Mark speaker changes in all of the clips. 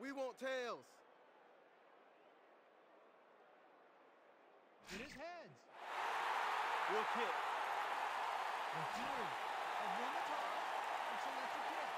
Speaker 1: We want tails.
Speaker 2: It is heads.
Speaker 1: We'll kick.
Speaker 2: Referee has won the toss and selects a kick.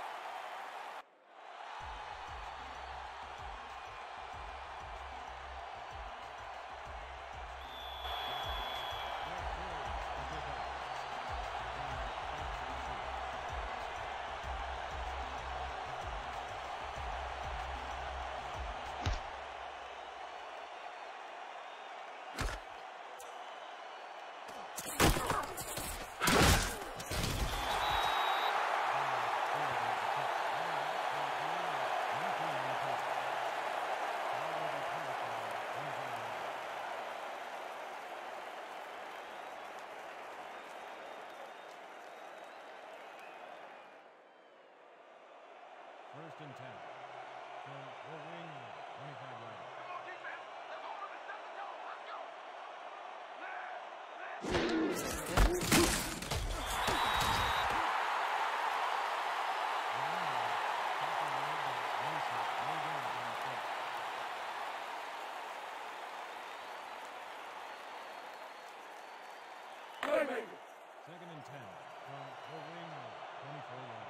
Speaker 3: First and 10. From the wing, 25 yards. Second and 10. From the wing, 24 yards.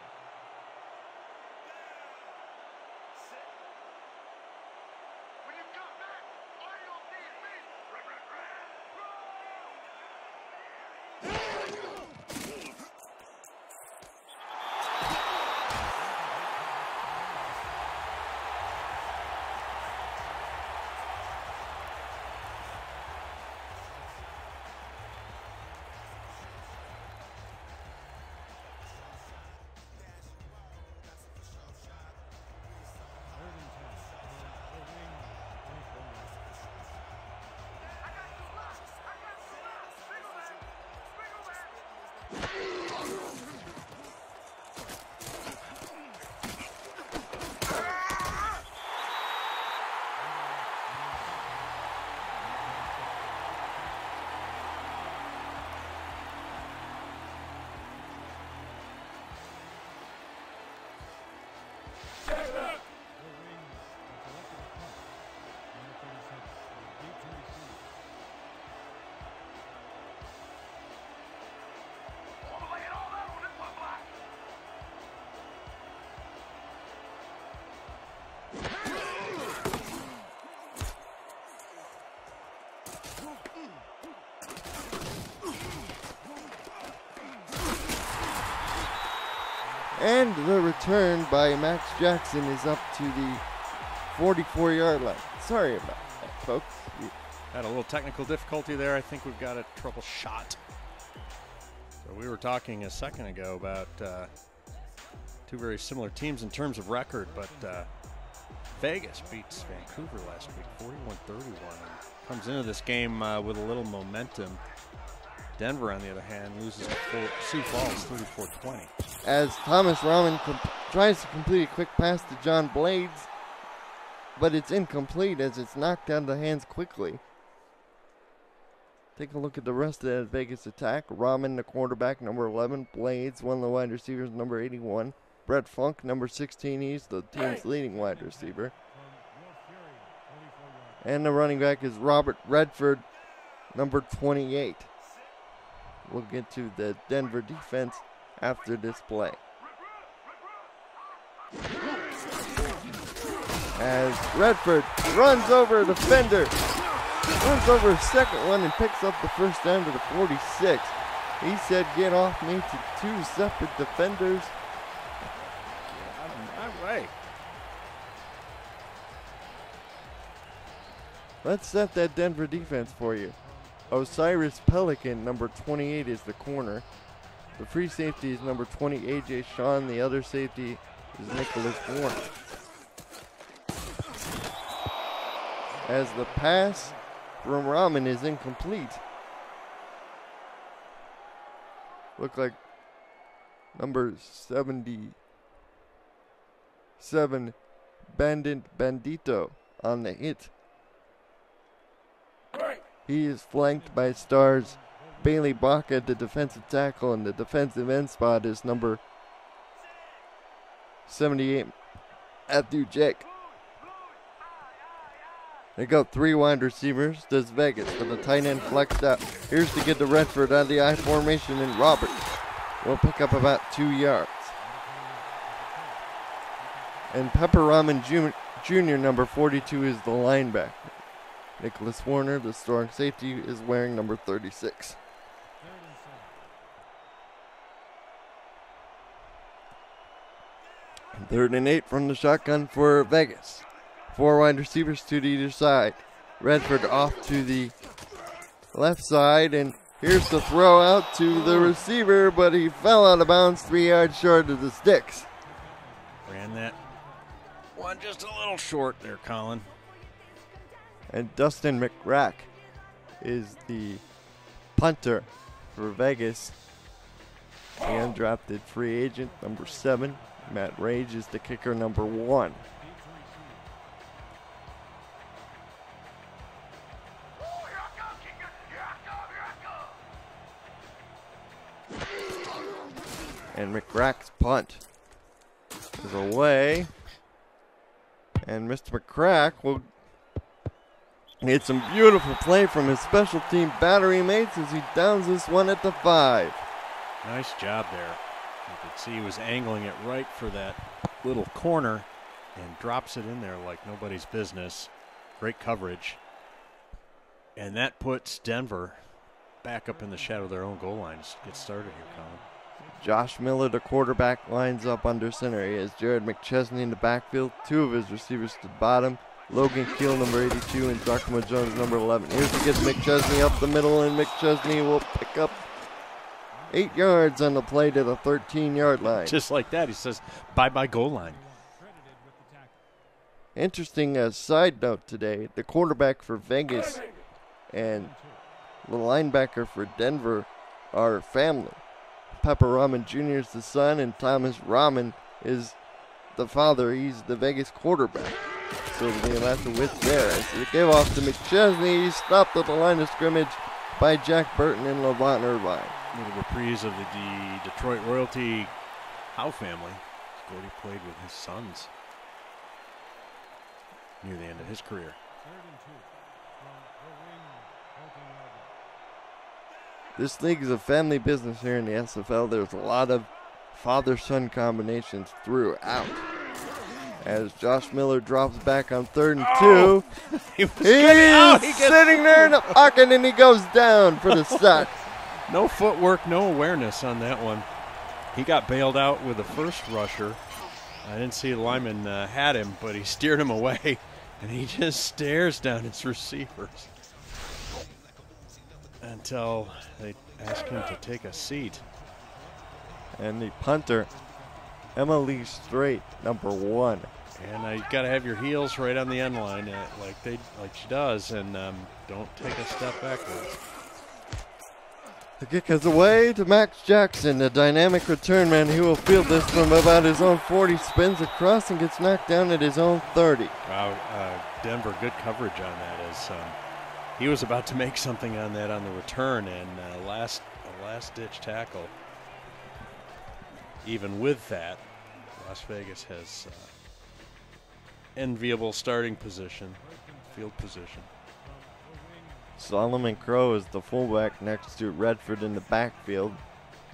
Speaker 4: And the return by Max Jackson is up to the 44-yard line. Sorry about that, folks.
Speaker 5: Had a little technical difficulty there. I think we've got a trouble shot. So we were talking a second ago about two very similar teams in terms of record, but Vegas beats Vancouver last week, 41-31. Comes into this game with a little momentum. Denver, on the other hand, loses to Sioux Falls 34-20.
Speaker 4: As Thomas Rahman tries to complete a quick pass to John Blades, but it's incomplete as it's knocked out of the hands quickly. Take a look at the rest of that Vegas attack. Rahman, the quarterback, number 11. Blades, one of the wide receivers, number 81. Brett Funk, number 16. He's the team's leading wide receiver. And the running back is Robert Redford, number 28. We'll get to the Denver defense after this play. As Redford runs over a defender, runs over a second one and picks up the first down to the 46. He said, "Get off me," to two separate defenders.
Speaker 5: Out of my way.
Speaker 4: Let's set that Denver defense for you. Osiris Pelican, number 28, is the corner. The free safety is number 20, A.J. Sean. The other safety is Nicholas Warner. As the pass from Rahman is incomplete. Look like number 77, Bandito on the hit. He is flanked by stars Bailey Baca, the defensive tackle, and the defensive end spot is number 78, Matthew Jack. They go 3 wide receivers. Does Vegas with the tight end flexed out. Here's to get to Redford on the I formation, and Roberts will pick up about 2 yards. And Pepper Rahman Jr., number 42, is the linebacker. Nicholas Warner, the strong safety, is wearing number 36. Third and 8 from the shotgun for Vegas. 4 wide receivers, 2 to either side. Redford off to the left side, and here's the throw out to the receiver, but he fell out of bounds 3 yards short of the sticks.
Speaker 5: Ran that one just a little short there, Colin.
Speaker 4: And Dustin McRack is the punter for Vegas. The undrafted free agent, number 7. Matt Rage is the kicker, number 1. And McCrack's punt is away. And Mr. McCrack will get some beautiful play from his special team battery mates as he downs this one at the 5.
Speaker 5: Nice job there. You could see he was angling it right for that little corner and drops it in there like nobody's business. Great coverage. And that puts Denver back up in the shadow of their own goal line. Get started here, Colin.
Speaker 4: Josh Miller, the quarterback, lines up under center. He has Jared McChesney in the backfield. 2 of his receivers to the bottom. Logan Keel, number 82, and Giacomo Jones, number 11. Here's to get McChesney up the middle, and McChesney will pick up 8 yards on the play to the 13-yard line.
Speaker 5: Just like that, he says, bye-bye goal line.
Speaker 4: Interesting side note today, the quarterback for Vegas and the linebacker for Denver are family. Pepper Rahman Jr. is the son, and Thomas Rahman is the father. He's the Vegas quarterback. So the amount of width there. As they give off to McChesney, he's stopped at the line of scrimmage by Jack Burton and Levant Irvine.
Speaker 5: A little reprise of the Detroit royalty Howe family. Gordy played with his sons near the end of his career.
Speaker 4: This league is a family business here in the SFL. There's a lot of father-son combinations throughout. As Josh Miller drops back on 3rd and 2. He's sitting there in the pocket, and he goes down for the sack.
Speaker 5: No footwork, no awareness on that one. He got bailed out with the first rusher. I didn't see the lineman had him, but he steered him away, and he just stares down his receivers until they ask him to take a seat.
Speaker 4: And the punter, Emily Strait, number 1.
Speaker 5: And you got to have your heels right on the end line, like she does, and don't take a step backwards.
Speaker 4: The kick is away to Max Jackson, the dynamic return man. He will field this from about his own 40, spins across and gets knocked down at his own 30.
Speaker 5: Wow, Denver, good coverage on that. As he was about to make something on that on the return, and a last-ditch tackle. Even with that, Las Vegas has enviable starting position, field position.
Speaker 4: Solomon Crow is the fullback next to Redford in the backfield.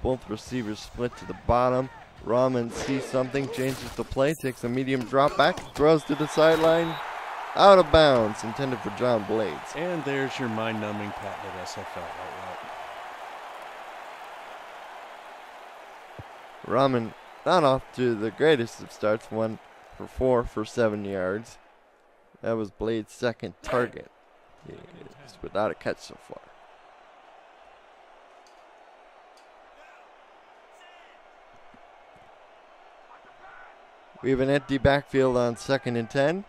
Speaker 4: Both receivers split to the bottom. Rahman sees something, changes the play, takes a medium drop back, throws to the sideline, out of bounds, intended for John Blades.
Speaker 5: And there's your mind-numbing patented SFL outright.
Speaker 4: Rahman not off to the greatest of starts, 1 for 4 for 7 yards. That was Blades' second target. It's without a catch so far. We have an empty backfield on 2nd and 10.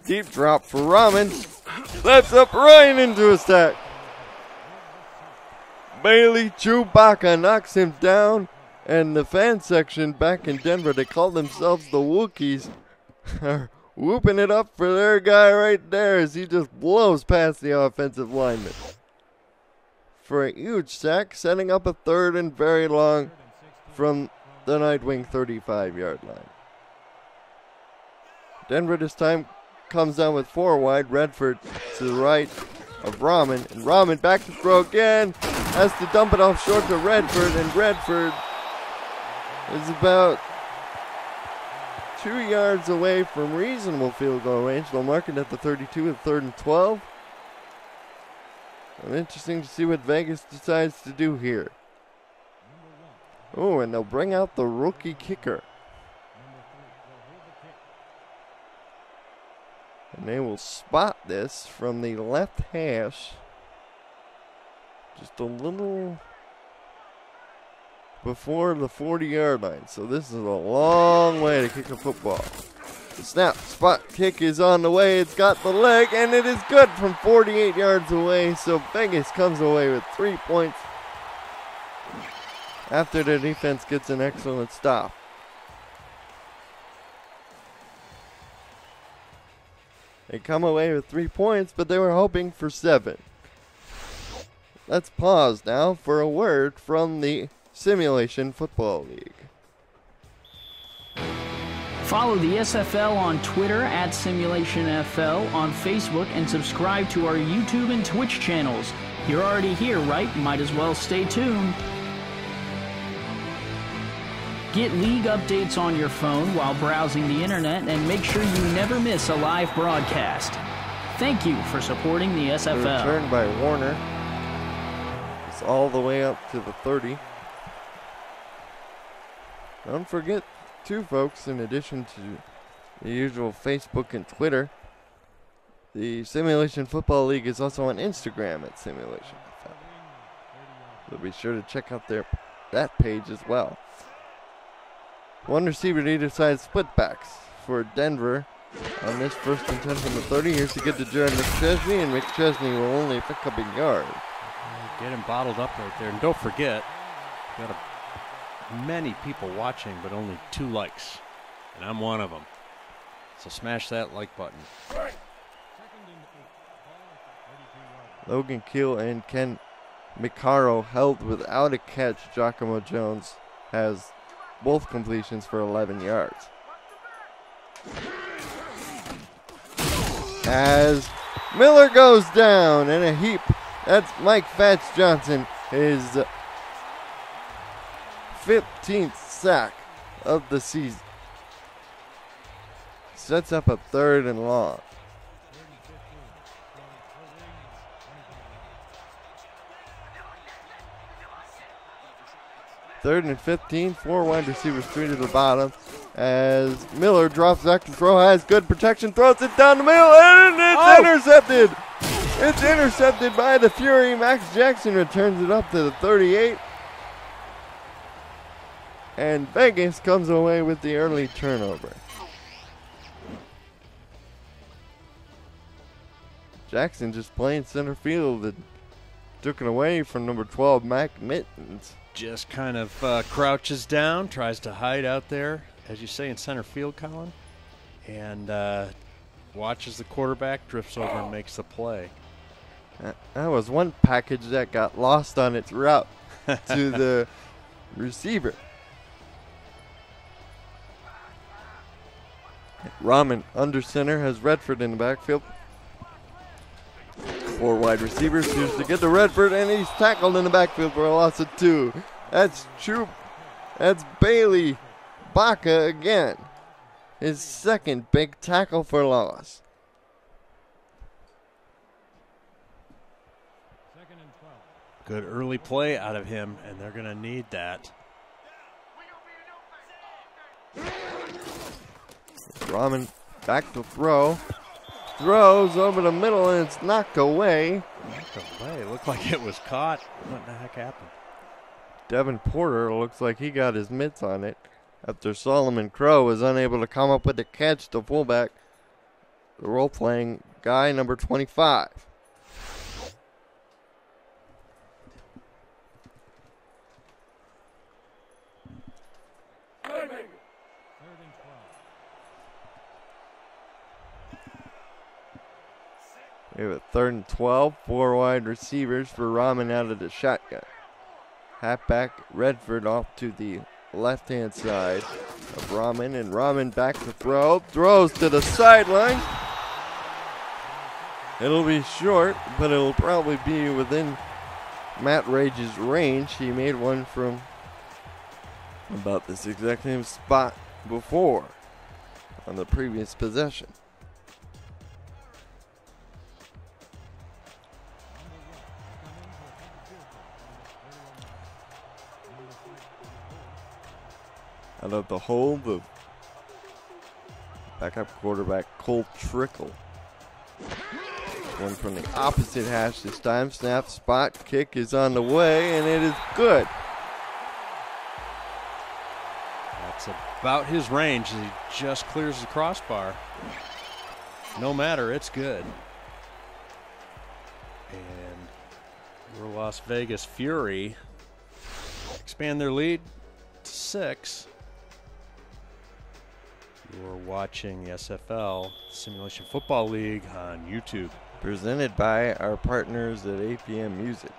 Speaker 4: Deep drop for Rahman. That's up Ryan into a sack. Bailey Chewbacca knocks him down, and the fan section back in Denver, they call themselves the Wookiees, are whooping it up for their guy right there as he just blows past the offensive lineman for a huge sack, setting up a 3rd and very long from the Nightwing 35-yard line. Denver this time comes down with 4 wide. Redford to the right of Rahman. And Rahman back to throw again. Has to dump it off short to Redford. And Redford is about 2 yards away from reasonable field goal range. They'll mark it at the 32 with 3rd and 12. And interesting to see what Vegas decides to do here. Oh, and they'll bring out the rookie kicker. And they will spot this from the left hash. Just a little before the 40-yard line. So this is a long way to kick a football. The snap, spot kick is on the way. It's got the leg, and it is good from 48 yards away. So Vegas comes away with 3 points after their defense gets an excellent stop. They come away with 3 points, but they were hoping for 7. Let's pause now for a word from the Simulation Football League.
Speaker 6: Follow the SFL on Twitter at SimulationFL, on Facebook, and subscribe to our YouTube and Twitch channels. You're already here, right? Might as well stay tuned. Get league updates on your phone while browsing the internet, and make sure you never miss a live broadcast. Thank you for supporting the SFL.
Speaker 4: The return by Warner. It's all the way up to the 30. Don't forget, too, folks, in addition to the usual Facebook and Twitter, the Simulation Football League is also on Instagram at Simulation FL. So be sure to check out that page as well. One receiver to either side split backs for Denver on this 1st and 10 from the 30. Here's to get to Jared McChesney, and McChesney will only pick up a yard.
Speaker 5: Get him bottled up right there. And don't forget, got many people watching, but only 2 likes. And I'm one of them. So smash that like button.
Speaker 4: Logan Keel and Ken Micaro held without a catch. Giacomo Jones has both completions for 11 yards. As Miller goes down in a heap. That's Mike Fats Johnson, his 15th sack of the season. Sets up a 3rd and long. Third and 15, 4 wide receivers, 3 to the bottom. As Miller drops back to throw, has good protection, throws it down the middle, and it's intercepted. It's intercepted by the Fury. Max Jackson returns it up to the 38. And Vegas comes away with the early turnover. Jackson just playing center field and took it away from number 12, Mac Mittens.
Speaker 5: Just kind of crouches down, tries to hide out there, as you say, in center field, Colin, and watches the quarterback, drifts over and makes the play.
Speaker 4: That was one package that got lost on its route to the receiver. Rahman under center has Redford in the backfield. 4 wide receivers. Here's to get to Redford, and he's tackled in the backfield for a loss of 2. That's Troop. That's Bailey Baca again. His 2nd big tackle for loss.
Speaker 3: 2nd and 12.
Speaker 5: Good early play out of him, and they're going to need that.
Speaker 4: Rahman back to throw. Throws over the middle, and it's knocked away.
Speaker 5: Knocked away. It looked like it was caught. What the heck happened?
Speaker 4: Devin Porter looks like he got his mitts on it after Solomon Crow was unable to come up with the catch. The fullback, the role-playing guy, number 25. We have a 3rd and 12, 4 wide receivers for Rahman out of the shotgun. Halfback Redford off to the left-hand side. of Rahman, and Rahman back to throw. Throws to the sideline. It'll be short, but it'll probably be within Matt Rage's range. He made one from about this exact same spot before on the previous possession. Out of the hole, the backup quarterback Cole Trickle. One from the opposite hash this time. Snap, spot, kick is on the way, and it is good.
Speaker 5: That's about his range. He just clears the crossbar. No matter, it's good. And your Las Vegas Fury expand their lead to 6. You're watching the SFL Simulation Football League on YouTube.
Speaker 4: Presented by our partners at APM Music.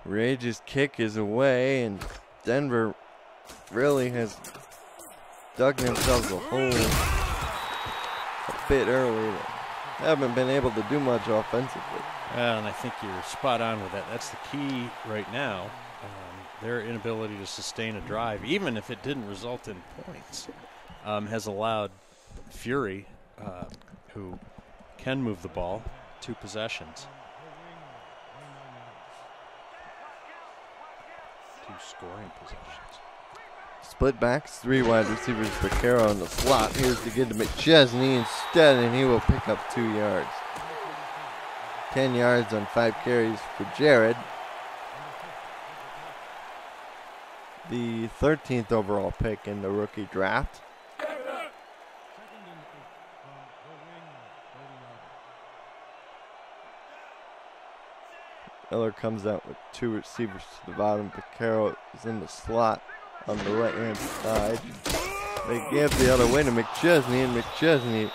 Speaker 4: Rage's kick is away, and Denver really has dug themselves a hole a bit early. They haven't been able to do much offensively.
Speaker 5: And I think you're spot on with that. That's the key right now. Their inability to sustain a drive, even if it didn't result in points, has allowed Fury, who can move the ball, 2 possessions. 2 scoring possessions.
Speaker 4: Split backs, 3 wide receivers. Vaquero in the slot. Here's to get to McChesney instead, and he will pick up 2 yards. 10 yards on 5 carries for Jared. The 13th overall pick in the rookie draft. Miller comes out with 2 receivers to the bottom. Vaquero is in the slot on the right-hand side. They give the other way to McChesney, and McChesney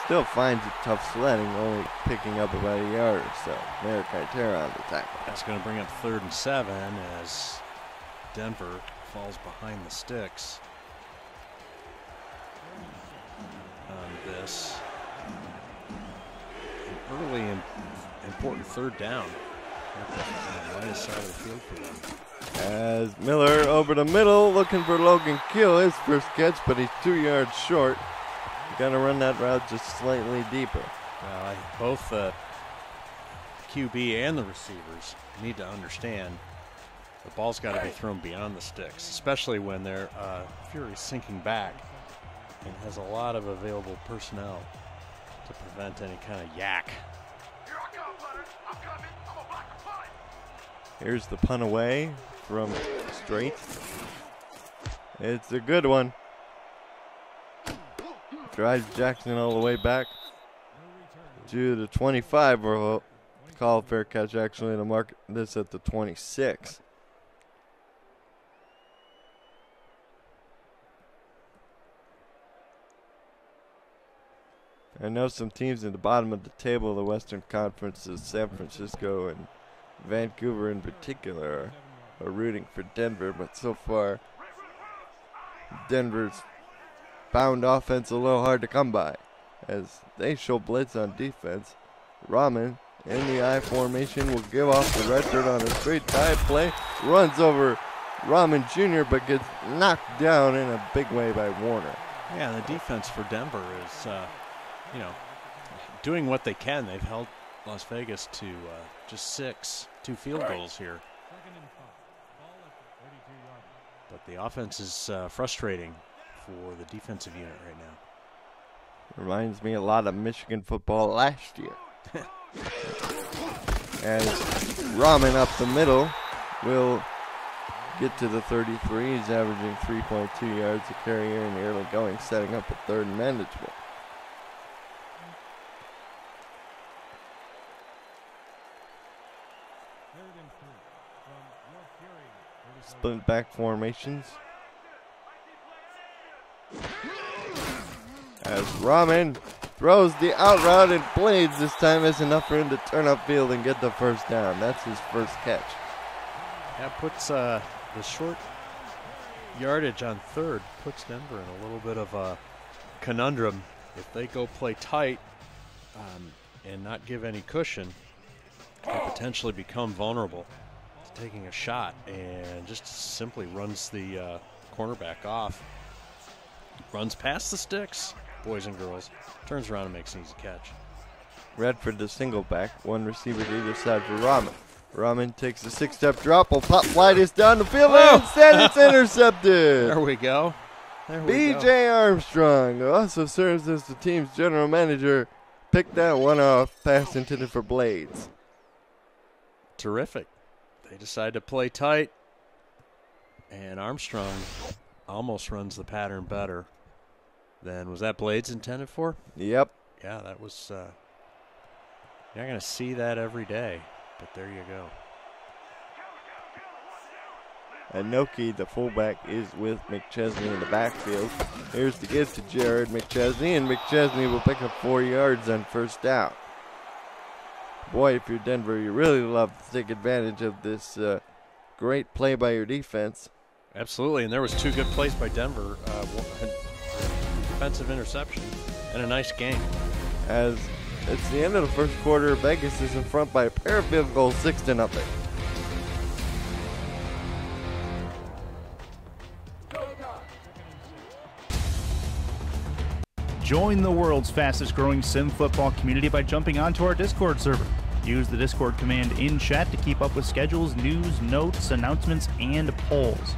Speaker 4: still finds it tough sledding, only picking up about a yard or so. Merrick Itera on the tackle.
Speaker 5: That's going to bring up 3rd and 7 as Denver falls behind the sticks on this. An early and important 3rd down. On the right side of the field for them.
Speaker 4: As Miller over the middle, looking for Logan Keel, his first catch, but he's 2 yards short. You got to run that route just slightly deeper.
Speaker 5: Well, both the QB and the receivers need to understand the ball's got to be thrown beyond the sticks, especially when their Fury's sinking back and has a lot of available personnel to prevent any kind of yak.
Speaker 4: Here's the punt away from Straight. It's a good one. Drives Jackson all the way back to the 25. We'll call a fair catch actually to mark this at the 26. I know some teams in the bottom of the table of the Western Conference, San Francisco and Vancouver in particular, are rooting for Denver, but so far Denver's bound offense a little hard to come by as they show blitz on defense. Rahman in the I formation will give off to Redford on a straight dive play, runs over Rahman Jr. but gets knocked down in a big way by Warner.
Speaker 5: Yeah, the defense for Denver is doing what they can. They've held Las Vegas to just 2 field goals here. But the offense is frustrating for the defensive unit right now.
Speaker 4: Reminds me a lot of Michigan football last year. As Rahman up the middle will get to the 33. He's averaging 3.2 yards a carry here in the early going, setting up a 3rd and manageable. Split back formations. As Rahman throws the out route, and Blades this time is enough for him to turn upfield and get the first down. That's his first catch.
Speaker 5: That puts the short yardage on third, puts Denver in a little bit of a conundrum. If they go play tight and not give any cushion, they potentially become vulnerable to taking a shot, and just simply runs the cornerback off. Runs past the sticks, boys and girls, turns around and makes an easy catch.
Speaker 4: Redford the single back, one receiver to either side for Rahman. Rahman takes a 6-step drop, will pop fly this down the field, and instead it's intercepted.
Speaker 5: There we go.
Speaker 4: B.J. Armstrong, who also serves as the team's general manager, picked that one off, pass intended for Blades.
Speaker 5: Terrific. They decide to play tight, and Armstrong almost runs the pattern better than was that Blades intended for?
Speaker 4: Yep.
Speaker 5: Yeah, that was you're not going to see that every day, but there you go.
Speaker 4: And Noki, the fullback, is with McChesney in the backfield. Here's the give to Jared McChesney, and McChesney will pick up 4 yards on first down. Boy, if you're Denver, you really love to take advantage of this great play by your defense.
Speaker 5: Absolutely, and there was 2 good plays by Denver, defensive interception, and a nice game.
Speaker 4: As it's the end of the first quarter, Vegas is in front by a pair of field goals, 6-0.
Speaker 7: Join the world's fastest growing sim football community by jumping onto our Discord server. Use the Discord command in chat to keep up with schedules, news, notes, announcements, and polls.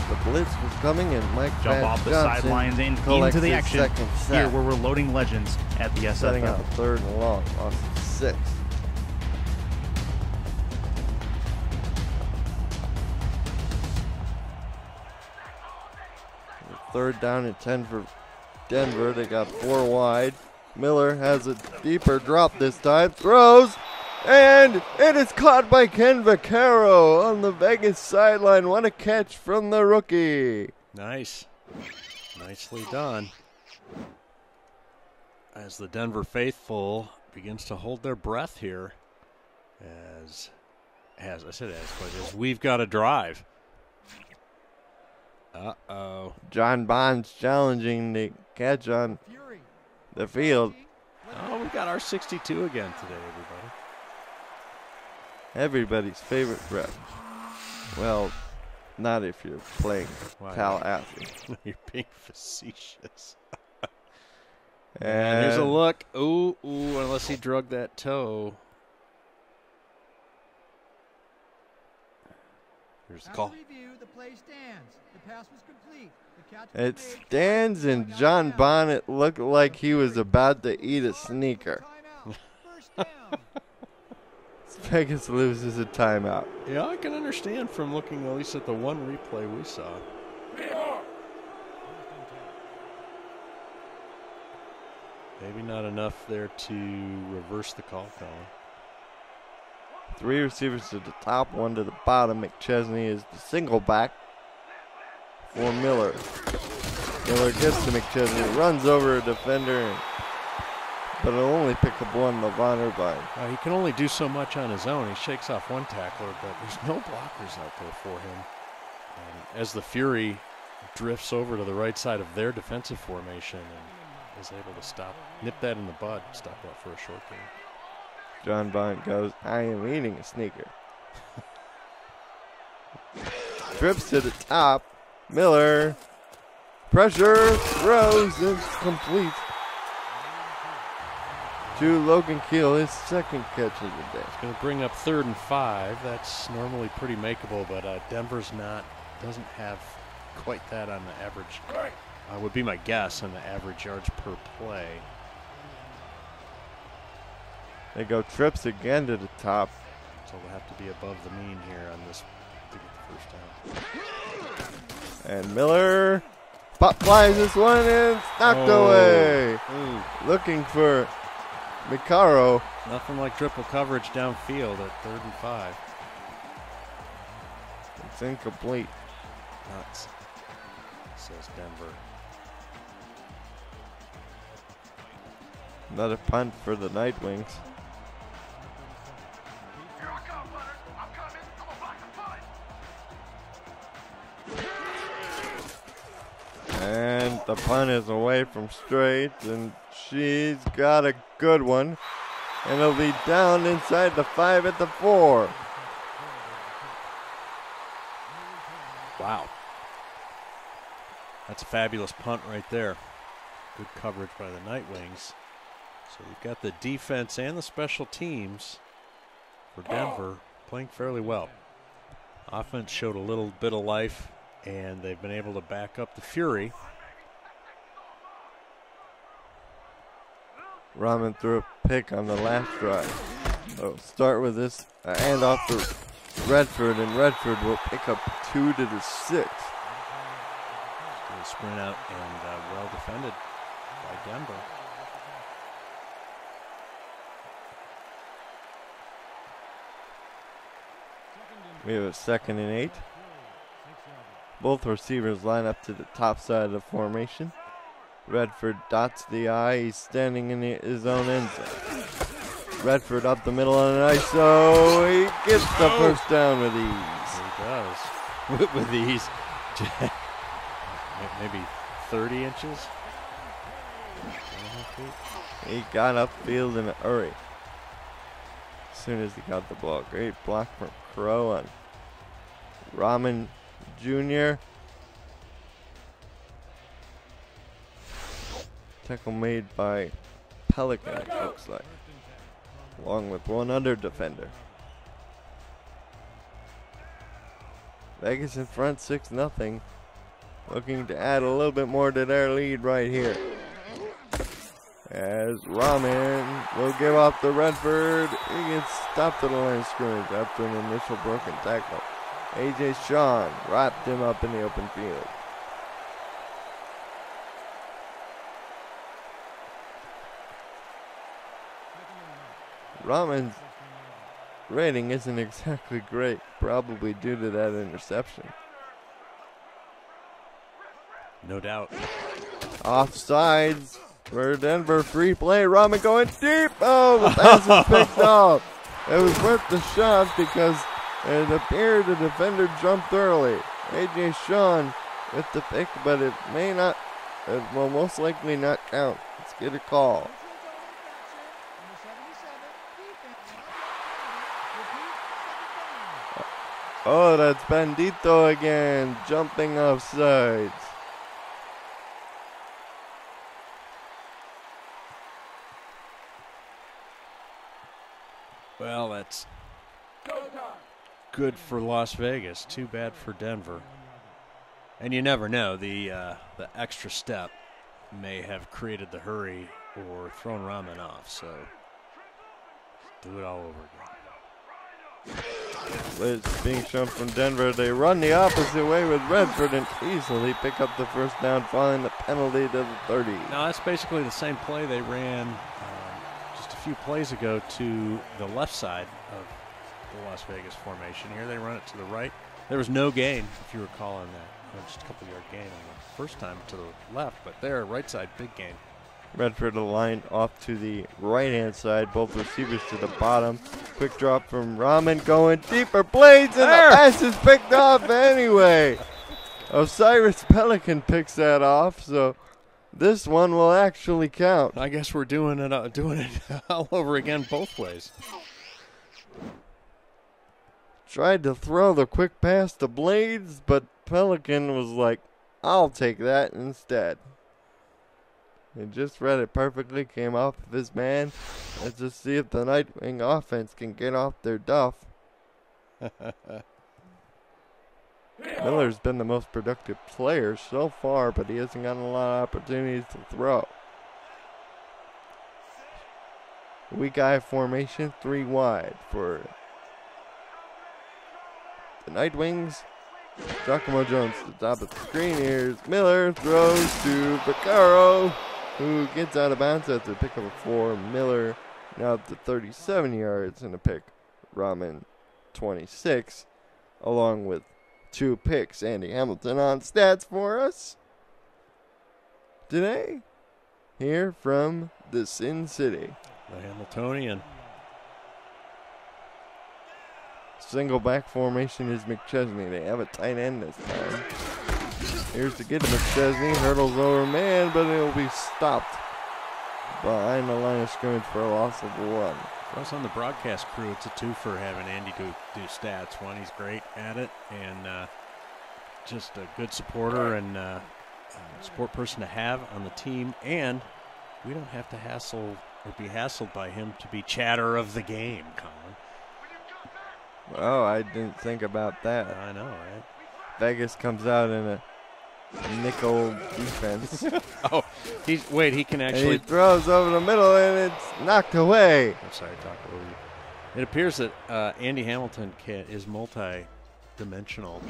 Speaker 4: The blitz was coming, and Mike
Speaker 7: Jump off the sidelines and into the action. Here where we're loading legends at the SFL.
Speaker 4: Setting up a 3rd and long, lost 6. Third down and 10 for Denver. They got 4 wide. Miller has a deeper drop this time. Throws, and it is caught by Ken Vaccaro on the Vegas sideline. What a catch from the rookie.
Speaker 5: Nice. Nicely done. As the Denver faithful begins to hold their breath here, as we've got a drive. Uh-oh.
Speaker 4: John Bonds challenging the catch on the field.
Speaker 5: Oh, we got our 62 again today, everybody.
Speaker 4: Everybody's favorite rep. Well, not if you're playing Cal athlete.
Speaker 5: You're being facetious.
Speaker 4: And
Speaker 5: here's a look. Ooh, unless he drug that toe. Here's the call.
Speaker 2: The play stands. The pass was complete. The catch was
Speaker 4: It
Speaker 2: made.
Speaker 4: stands, and John Bonnet looked like he was about to eat a sneaker.
Speaker 2: Timeout. First down.
Speaker 4: Vegas loses a timeout.
Speaker 5: Yeah, I can understand from looking at least at the one replay we saw. Maybe not enough there to reverse the call, Colin.
Speaker 4: 3 receivers to the top, 1 to the bottom. McChesney is the single back for Miller. Miller gets to McChesney, runs over a defender, but it'll only pick up 1, Levon Irvine.
Speaker 5: He can only do so much on his own. He shakes off 1 tackler, but there's no blockers out there for him. As the Fury drifts over to the right side of their defensive formation and is able to nip that in the bud, stop that for a short game.
Speaker 4: John Bonnet goes, I am eating a sneaker. Trips to the top. Miller. Pressure. Throws. It's complete. To Logan Keel, his second catch of the day.
Speaker 5: It's going to bring up 3rd and 5. That's normally pretty makeable, but Denver's doesn't have quite that on the average. Would be my guess on the average yards per play.
Speaker 4: They go trips again to the top.
Speaker 5: So they'll have to be above the mean here on this to get the first down.
Speaker 4: And Miller pop flies this one and it's knocked away.
Speaker 5: Ooh.
Speaker 4: Looking for Vaccaro.
Speaker 5: Nothing like triple coverage downfield at 3rd and 5.
Speaker 4: It's incomplete.
Speaker 5: nuts, says Denver.
Speaker 4: Another punt for the Night Wings. And the punt is away from straight, and she's got a good one. And it'll be down inside the 5 at the 4.
Speaker 5: Wow. That's a fabulous punt right there. Good coverage by the Night Wings. So we've got the defense and the special teams for Denver playing fairly well. Offense showed a little bit of life, and they've been able to back up the Fury.
Speaker 4: Rahman threw a pick on the last drive. So start with this handoff to Redford, and Redford will pick up 2 to the 6.
Speaker 5: Still a sprint out and well defended by Denver.
Speaker 4: We have a 2nd and 8. Both receivers line up to the top side of the formation. Redford dots the I. He's standing in his own end zone. Redford up the middle on an ISO. He gets the first down with ease.
Speaker 5: He does. With ease. Maybe 30 inches.
Speaker 4: He got upfield in a hurry. As soon as he got the ball. Great block from Crow on Rahman Jr. Tackle made by Pelican, it looks like, along with one other defender. Vegas in front 6-0. Looking to add a little bit more to their lead right here. As Rahman will give up to Redford. He gets stopped at the line of scrimmage after an initial broken tackle. A.J. Sean wrapped him up in the open field. Rahman's rating isn't exactly great, probably due to that interception.
Speaker 5: No doubt.
Speaker 4: Offsides for Denver, free play. Rahman going deep. Oh, the pass is picked off. It was worth the shot because it appeared the defender jumped early. A.J. Sean with the pick, but it may not, it will most likely not count. Let's get a call. Oh, that's Bandito again, jumping off sides.
Speaker 5: Well, that's good for Las Vegas. Too bad for Denver. And you never know. The extra step may have created the hurry or thrown Rahman off. So do it all over again.
Speaker 4: Blitz being shown from Denver. They run the opposite way with Redford and easily pick up the first down, following the penalty to the 30.
Speaker 5: Now, that's basically the same play they ran just a few plays ago to the left side of the Las Vegas formation. Here they run it to the right. There was no gain, if you recall, on that. Just a couple-yard gain on the first time to the left, but there, right side, big gain.
Speaker 4: Redford aligned off to the right-hand side, both receivers to the bottom. Quick drop from Rahman going deeper, blades, and the pass is picked off anyway. Osiris Pelican picks that off, so this one will actually count.
Speaker 5: I guess we're doing it all over again both ways.
Speaker 4: Tried to throw the quick pass to Blades, but Pelican was like, I'll take that instead. He just read it perfectly, came off of his man. Let's just see if the Nightwing offense can get off their duff. Miller's been the most productive player so far, but he hasn't gotten a lot of opportunities to throw. Weak eye formation, 3 wide for the Nightwings. Giacomo Jones to the top of the screen. Here's Miller, throws to Vaccaro, who gets out of bounds after pick up a 4. Miller now up to 37 yards and a pick. Rahman 26, along with 2 picks. Andy Hamilton on stats for us today. Here from the Sin City.
Speaker 5: The Hamiltonian.
Speaker 4: Single back formation is McChesney. They have a tight end this time. Here's to get to McChesney. Hurdles over man, but it'll be stopped behind the line of scrimmage for a loss of 1.
Speaker 5: For us on the broadcast crew, it's a two for having Andy do stats. One, he's great at it, and just a good supporter and support person to have on the team. And we don't have to hassle or be hassled by him to be chatter of the game, Colin.
Speaker 4: Oh, I didn't think about that.
Speaker 5: I know, right?
Speaker 4: Vegas comes out in a nickel defense.
Speaker 5: Oh, he can
Speaker 4: And
Speaker 5: actually.
Speaker 4: he throws over the middle, and it's knocked away.
Speaker 5: I'm sorry, talk over you. It appears that Andy Hamilton is multi-dimensional,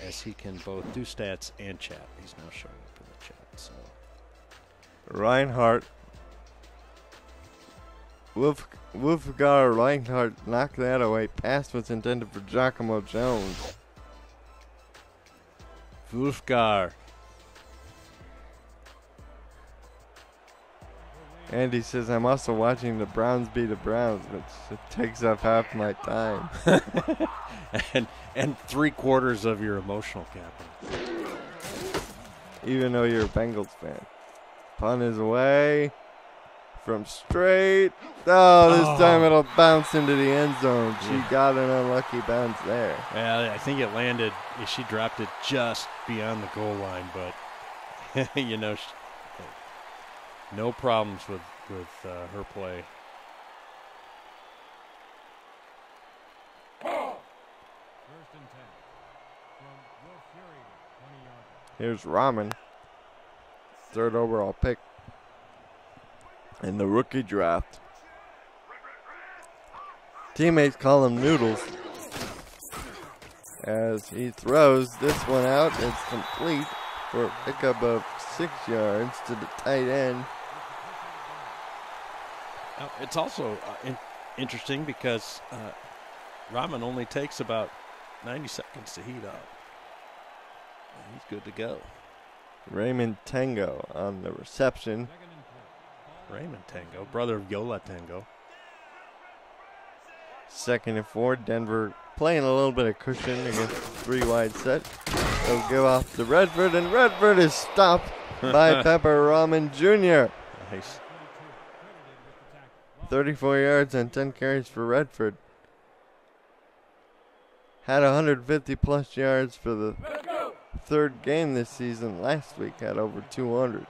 Speaker 5: as he can both do stats and chat. He's now showing up in the chat. So
Speaker 4: Reinhardt. Wolfgar Reinhardt knocked that away. Pass was intended for Giacomo Jones.
Speaker 5: Wolfgar.
Speaker 4: Andy says, I'm also watching the Browns beat the Browns, which takes up half my time.
Speaker 5: and 3/4 of your emotional capital.
Speaker 4: Even though you're a Bengals fan. Punt is away from straight. Oh, this time it'll bounce into the end zone. She got an unlucky bounce there.
Speaker 5: Yeah, I think it landed. She dropped it just beyond the goal line, but you know, no problems with her play.
Speaker 3: First and 10 from Will Fury, 20-yard line.
Speaker 4: Here's Rahman. 3rd overall pick in the rookie draft. Teammates call him Noodles as he throws this one out. It's complete for a pickup of 6 yards to the tight end.
Speaker 5: Now, it's also interesting because Rahman only takes about 90 seconds to heat up. He's good to go.
Speaker 4: Raymond Tango on the reception.
Speaker 5: Raymond Tango, brother of Yola Tango.
Speaker 4: 2nd and 4. Denver playing a little bit of cushion against the 3 wide set. They'll give off to Redford, and Redford is stopped by Pepper Rahman Jr.
Speaker 5: Nice.
Speaker 4: 34 yards and 10 carries for Redford. Had 150 plus yards for the 3rd game this season. Last week had over 200.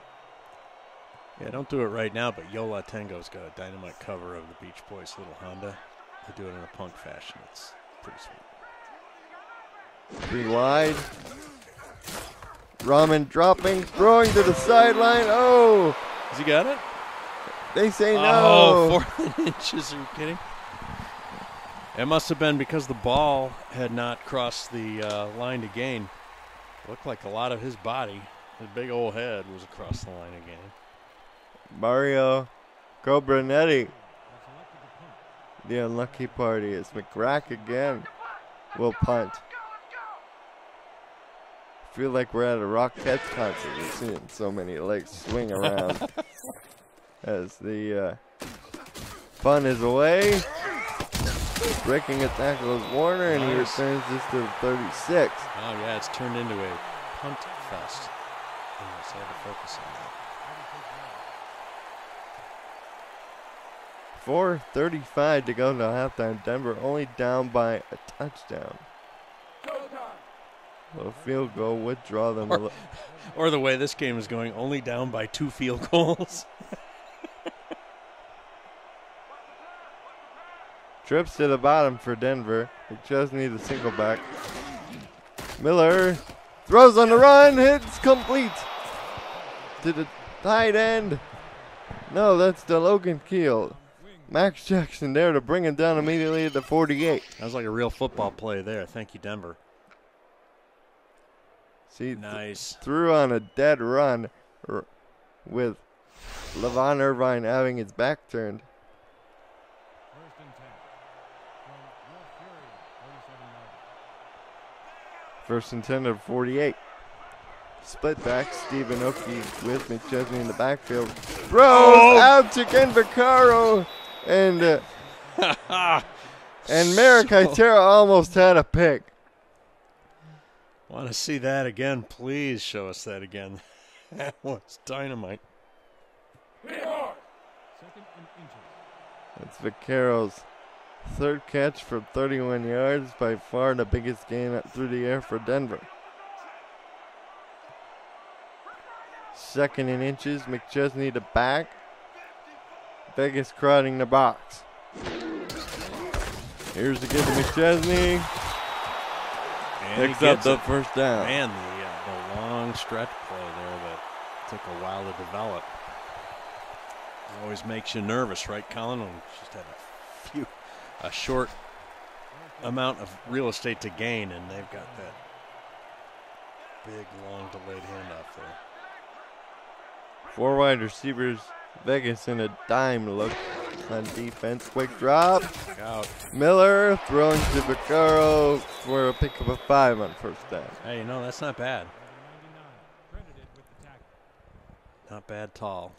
Speaker 5: Yeah, don't do it right now, but Yola Tango's got a dynamite cover of the Beach Boys' little Honda. They do it in a punk fashion. It's pretty sweet.
Speaker 4: 3 wide. Rahman dropping, throwing to the sideline. Oh!
Speaker 5: Has he got it?
Speaker 4: They say no.
Speaker 5: Oh, 4 inches. Are you kidding? It must have been because the ball had not crossed the line to gain. Looked like a lot of his body, his big old head, was across the line again.
Speaker 4: Mario Cobranetti. The unlucky party is McGrack again. Will punt. Feel like we're at a Rockettes concert. We're seeing so many legs swing around as the punt is away. Breaking a tackle is Warner, and he returns this to the 36.
Speaker 5: Oh, yeah, it's turned into a punt fest. So I had to focus on that.
Speaker 4: 4:35 to go to halftime. Denver only down by a touchdown. A field goal would draw them.
Speaker 5: Or the way this game is going, only down by 2 field goals.
Speaker 4: Trips to the bottom for Denver. McChesney, the single back. Miller throws on the run. Hits complete to the tight end. No, that's the Logan Keel. Max Jackson there to bring him down immediately at the 48.
Speaker 5: That was like a real football play there. Thank you, Denver.
Speaker 4: See,
Speaker 5: nice.
Speaker 4: Threw on a dead run with Levon Irvine having his back turned.
Speaker 3: First and 10 from Will Fury, 37 yards.
Speaker 4: First and 10 at 48. Split back, Stephen Oki with McChesney in the backfield. Throws out to Ken Vaccaro, and Merrick Itera almost had a pick.
Speaker 5: Want to see that again? Please show us that again. That was dynamite.
Speaker 4: That's Vaccaro's third catch for 31 yards, by far the biggest gain through the air for Denver. Second and inches, McChesney to back. Vegas crowding the box. Here's the give to McChesney.
Speaker 5: And
Speaker 4: picks up the first down.
Speaker 5: Man, the long stretch play there that took a while to develop. Always makes you nervous, right, Colin? When you just had a short amount of real estate to gain, and they've got that big, long delayed handoff there.
Speaker 4: 4 wide receivers, Vegas in a dime look on defense. Quick drop.
Speaker 5: Out.
Speaker 4: Miller throwing to Vaccaro for a pick of a 5 on first down.
Speaker 5: Hey, you know, that's not bad. Not bad at all.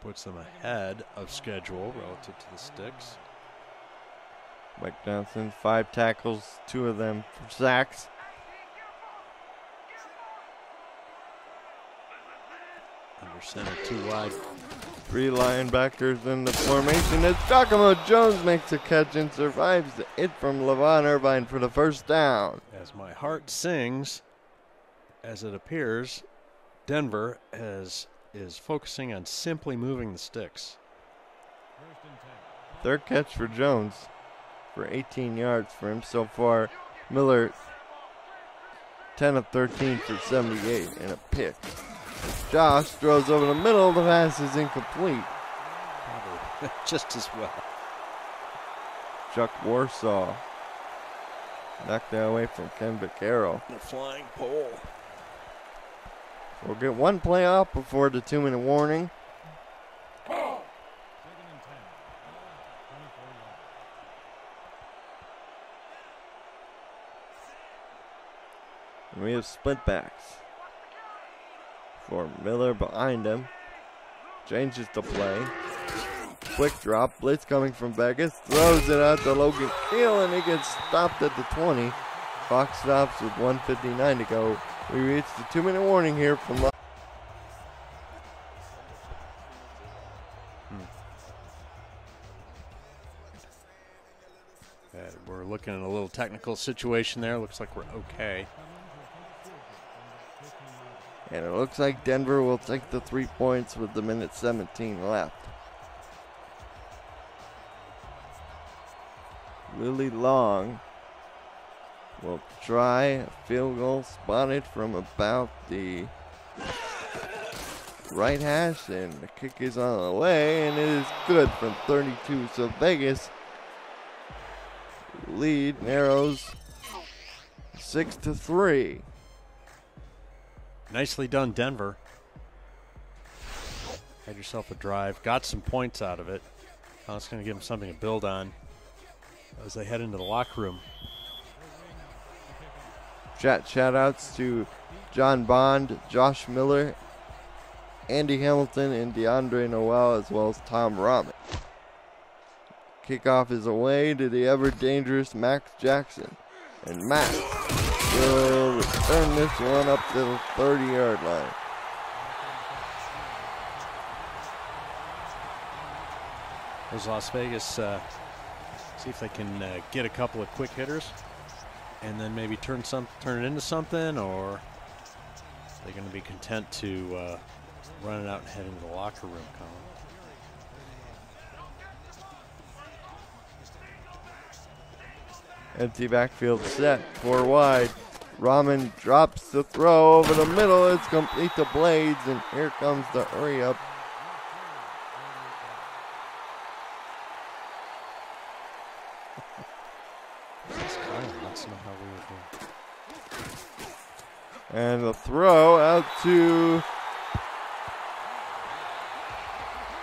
Speaker 5: Puts them ahead of schedule relative to the sticks.
Speaker 4: Mike Johnson, 5 tackles, 2 of them for sacks.
Speaker 5: Under center, 2 wide.
Speaker 4: 3 linebackers in the formation as Giacomo Jones makes a catch and survives the hit from Levon Irvine for the first down.
Speaker 5: As my heart sings, as it appears, Denver is focusing on simply moving the sticks.
Speaker 4: Third catch for Jones for 18 yards for him so far. Miller 10 of 13 for 78 and a pick. Josh throws over the middle. The pass is incomplete.
Speaker 5: Probably just as well.
Speaker 4: Chuck Warsaw knocked that away from Ken Vaccaro.
Speaker 5: The flying pole.
Speaker 4: We'll get 1 play off before the 2-minute warning. And we have split backs. For Miller behind him. Changes the play. Quick drop. Blitz coming from Vegas. Throws it out to Logan Keel, and he gets stopped at the 20. Clock stops with 1:59 to go. We reach the 2-minute warning here from
Speaker 5: We're looking at a little technical situation there. Looks like we're okay.
Speaker 4: And it looks like Denver will take the 3 points with the minute 17 left. Willie Long will try a field goal spotted from about the right hash, and the kick is on the way, and it is good from 32. So Vegas lead narrows 6-3.
Speaker 5: Nicely done, Denver. Had yourself a drive. Got some points out of it. Now it's going to give them something to build on as they head into the locker room.
Speaker 4: Shout outs to John Bond, Josh Miller, Andy Hamilton, and DeAndre Noel, as well as Tom Rahman. Kickoff is away to the ever-dangerous Max Jackson. And Max will return this one up to the 30-yard line.
Speaker 5: There's Las Vegas. See if they can get a couple of quick hitters and then maybe turn it into something, or they're going to be content to run it out and head into the locker room, Colin.
Speaker 4: Empty backfield set, 4 wide. Rahman drops the throw over the middle. It's complete to Blades, and here comes the hurry up.
Speaker 5: That's not how we were doing.
Speaker 4: And the throw out to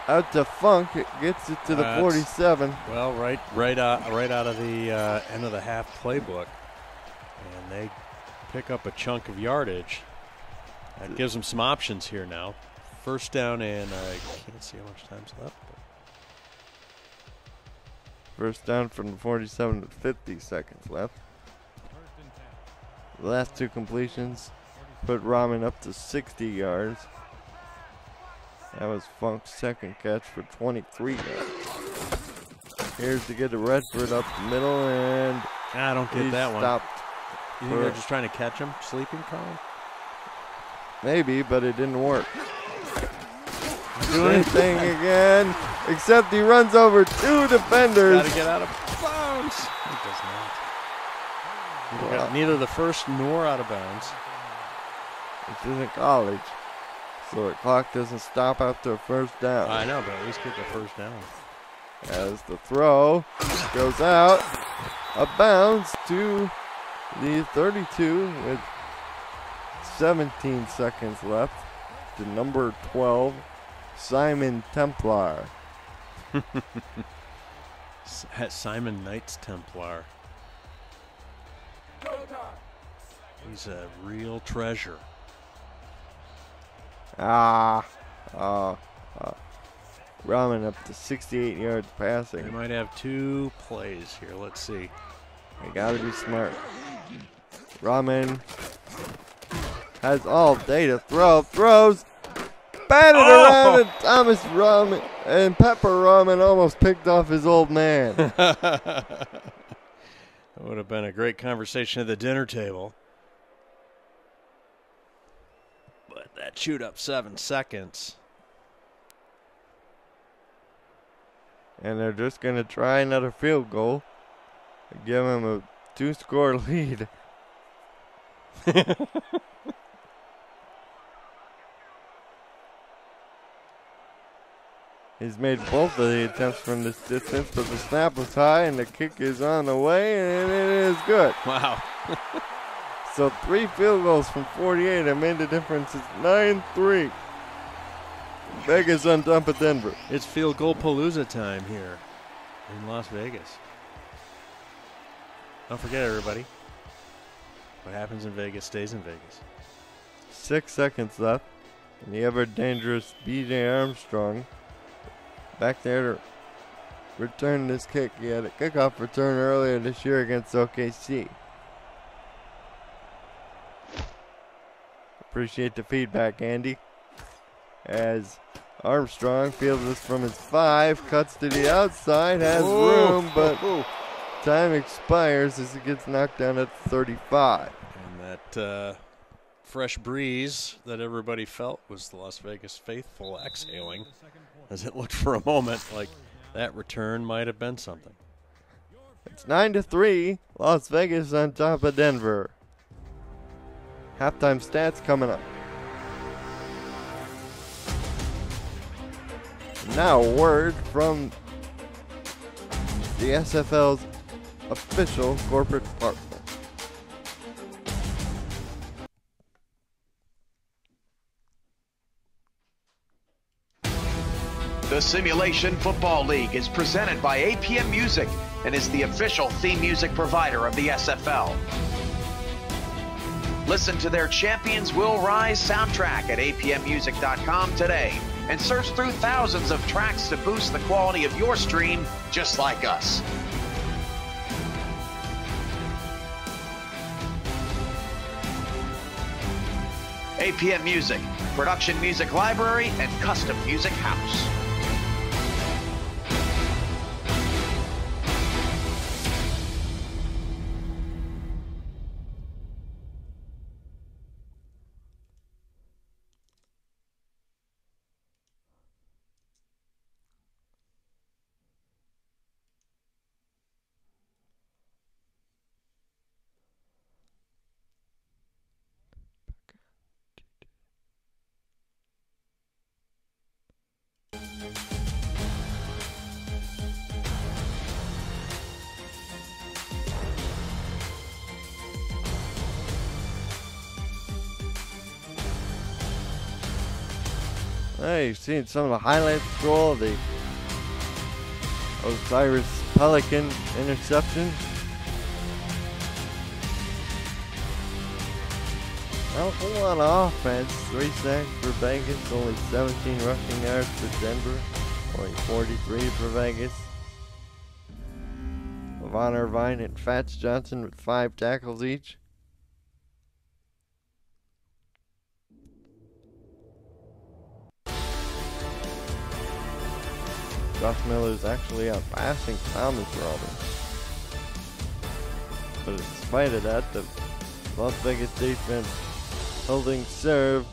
Speaker 4: Out to Funk. It gets it to the 47.
Speaker 5: Well, right out of the end of the half playbook. And they pick up a chunk of yardage. That gives them some options here now. First down, and I can't see how much time's left.
Speaker 4: First down from the 47 with 50 seconds left. The last two completions put Rahman up to 60 yards. That was Funk's second catch for 23 yards. Here's to get to Redford up the middle, and
Speaker 5: I don't get that one.
Speaker 4: Stopped.
Speaker 5: You think they're just trying to catch him sleeping, Colin?
Speaker 4: Maybe, but it didn't work. Same thing again, except he runs over two defenders.
Speaker 5: Got to get out of bounds. He does not. Well, neither the first nor out of bounds.
Speaker 4: This isn't college, so the clock doesn't stop after a first down.
Speaker 5: I know, but at least get the first down.
Speaker 4: As the throw goes out of bounds to the 32 with 17 seconds left to number 12, Simon Templar.
Speaker 5: Simon Knights Templar. He's a real treasure.
Speaker 4: Rahman up to 68 yards passing.
Speaker 5: They might have two plays here. Let's see.
Speaker 4: They gotta be smart. Rahman has all day to throw. Throws. Batted around, and Thomas Rahman and Pepper Rahman almost picked off his old man.
Speaker 5: That would have been a great conversation at the dinner table. But that chewed up 7 seconds.
Speaker 4: And they're just going to try another field goal and give him a 2-score lead. He's made both of the attempts from this distance, but the snap was high and the kick is on the way, and it is good.
Speaker 5: Wow.
Speaker 4: So 3 field goals from 48 have made the difference. It's 9-3. Vegas on top of Denver.
Speaker 5: It's field goal palooza time here in Las Vegas. Don't forget, everybody, what happens in Vegas stays in Vegas.
Speaker 4: 6 seconds left, and the ever dangerous B.J. Armstrong back there to return this kick. He had a kickoff return earlier this year against OKC. Appreciate the feedback, Andy. As Armstrong fields this from his 5, cuts to the outside, has room, but time expires as he gets knocked down at 35.
Speaker 5: And that fresh breeze that everybody felt was the Las Vegas faithful exhaling, as it looked for a moment like that return might have been something.
Speaker 4: It's 9-3, Las Vegas on top of Denver. Halftime stats coming up. Now a word from the SFL's official corporate partner.
Speaker 8: The Simulation Football League is presented by APM Music and is the official theme music provider of the SFL. Listen to their Champions Will Rise soundtrack at apmmusic.com today and search through thousands of tracks to boost the quality of your stream just like us. APM Music, production music library and custom music house.
Speaker 4: Hey, you've seen some of the highlight scroll of the Osiris Pelican interception. Not a whole lot of offense. 3 sacks for Vegas, only 17 rushing yards for Denver, only 43 for Vegas. Levon Irvine and Fats Johnson with 5 tackles each. Josh Miller's actually out passing Thomas Robin. But in spite of that, the Las Vegas defense holding serve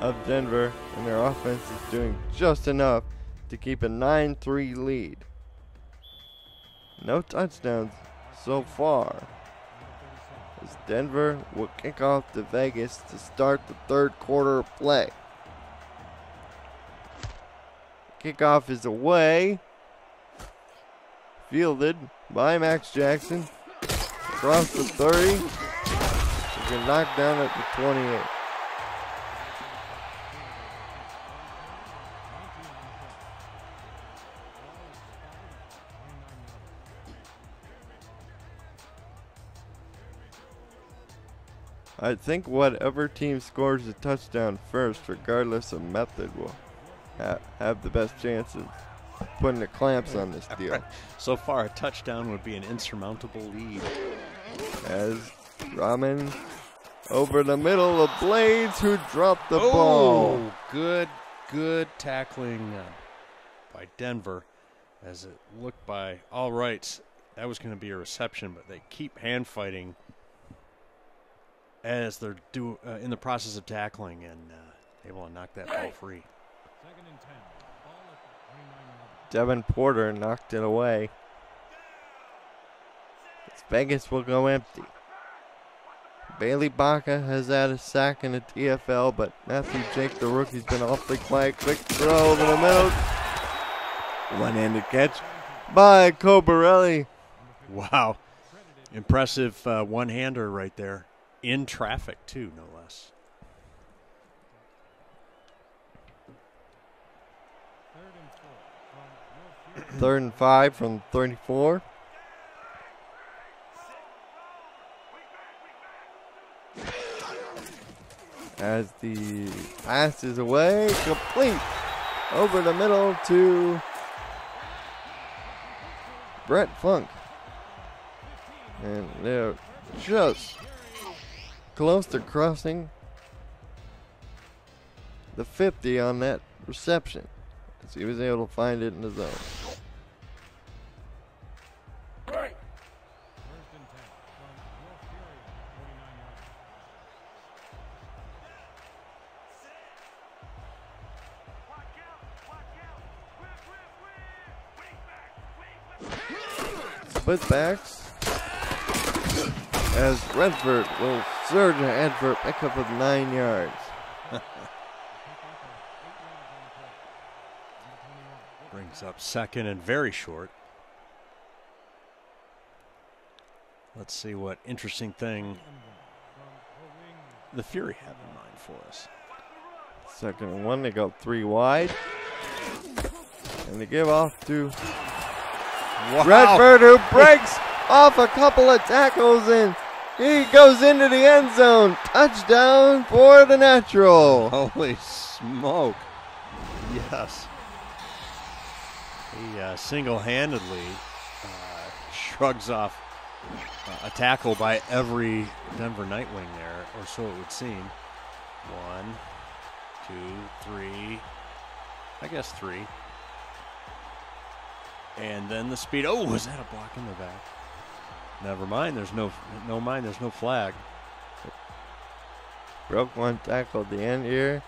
Speaker 4: of Denver, and their offense is doing just enough to keep a 9-3 lead. No touchdowns so far, as Denver will kick off to Vegas to start the third quarter of play. Kickoff is away. Fielded by Max Jackson. Across the 30. He can knock down at the 28. I think whatever team scores a touchdown first, regardless of method, will have the best chances of putting the clamps on this deal.
Speaker 5: So far, a touchdown would be an insurmountable lead.
Speaker 4: As Rahman over the middle of Blades, who dropped the ball.
Speaker 5: Good tackling by Denver, as it looked by all rights. That was going to be a reception, but they keep hand fighting as they're in the process of tackling, and able to knock that ball free.
Speaker 4: Devin Porter knocked it away. Vegas will go empty. Bailey Baca has had a sack in the TFL, but Matthew Jake, the rookie's been awfully quiet. Quick throw over the middle. One-handed catch by Cobarelli.
Speaker 5: Wow. Impressive one-hander right there. In traffic, too, no less.
Speaker 4: Third and 5 from 34. As the pass is away, complete over the middle to Brett Funk. And they're just close to crossing the 50 on that reception, as he was able to find it in the zone. Split backs as Redford will surge ahead for a pickup of 9 yards.
Speaker 5: Brings up second and very short. Let's see what interesting thing the Fury have in mind for us.
Speaker 4: Second and 1, they go 3 wide. And they give off to Redford, who breaks off a couple of tackles, and he goes into the end zone. Touchdown for the Natural.
Speaker 5: Holy smoke. Yes. He single-handedly shrugs off a tackle by every Denver Nightwing there, or so it would seem. 1, 2, 3. I guess 3. And then the speed. Oh, was that a block in the back? Never mind. There's no flag.
Speaker 4: Broke one tackle at the end here.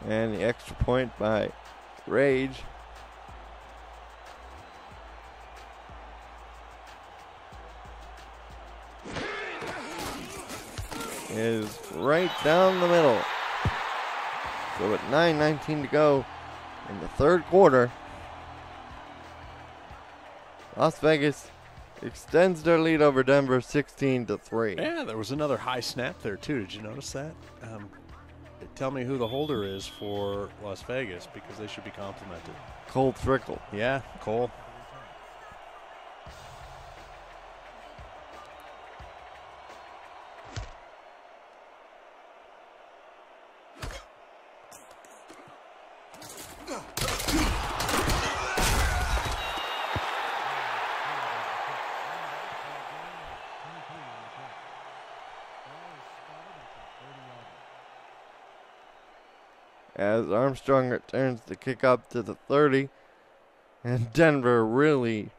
Speaker 4: And the extra point by Rage. Is right down the middle. So with 9:19 to go in the third quarter, Las Vegas extends their lead over Denver 16-3.
Speaker 5: Yeah, there was another high snap there, too. Did you notice that? Tell me who the holder is for Las Vegas, because they should be complimented.
Speaker 4: Cole Trickle.
Speaker 5: Yeah, Cole.
Speaker 4: As Armstrong returns to kick up to the 30, and Denver really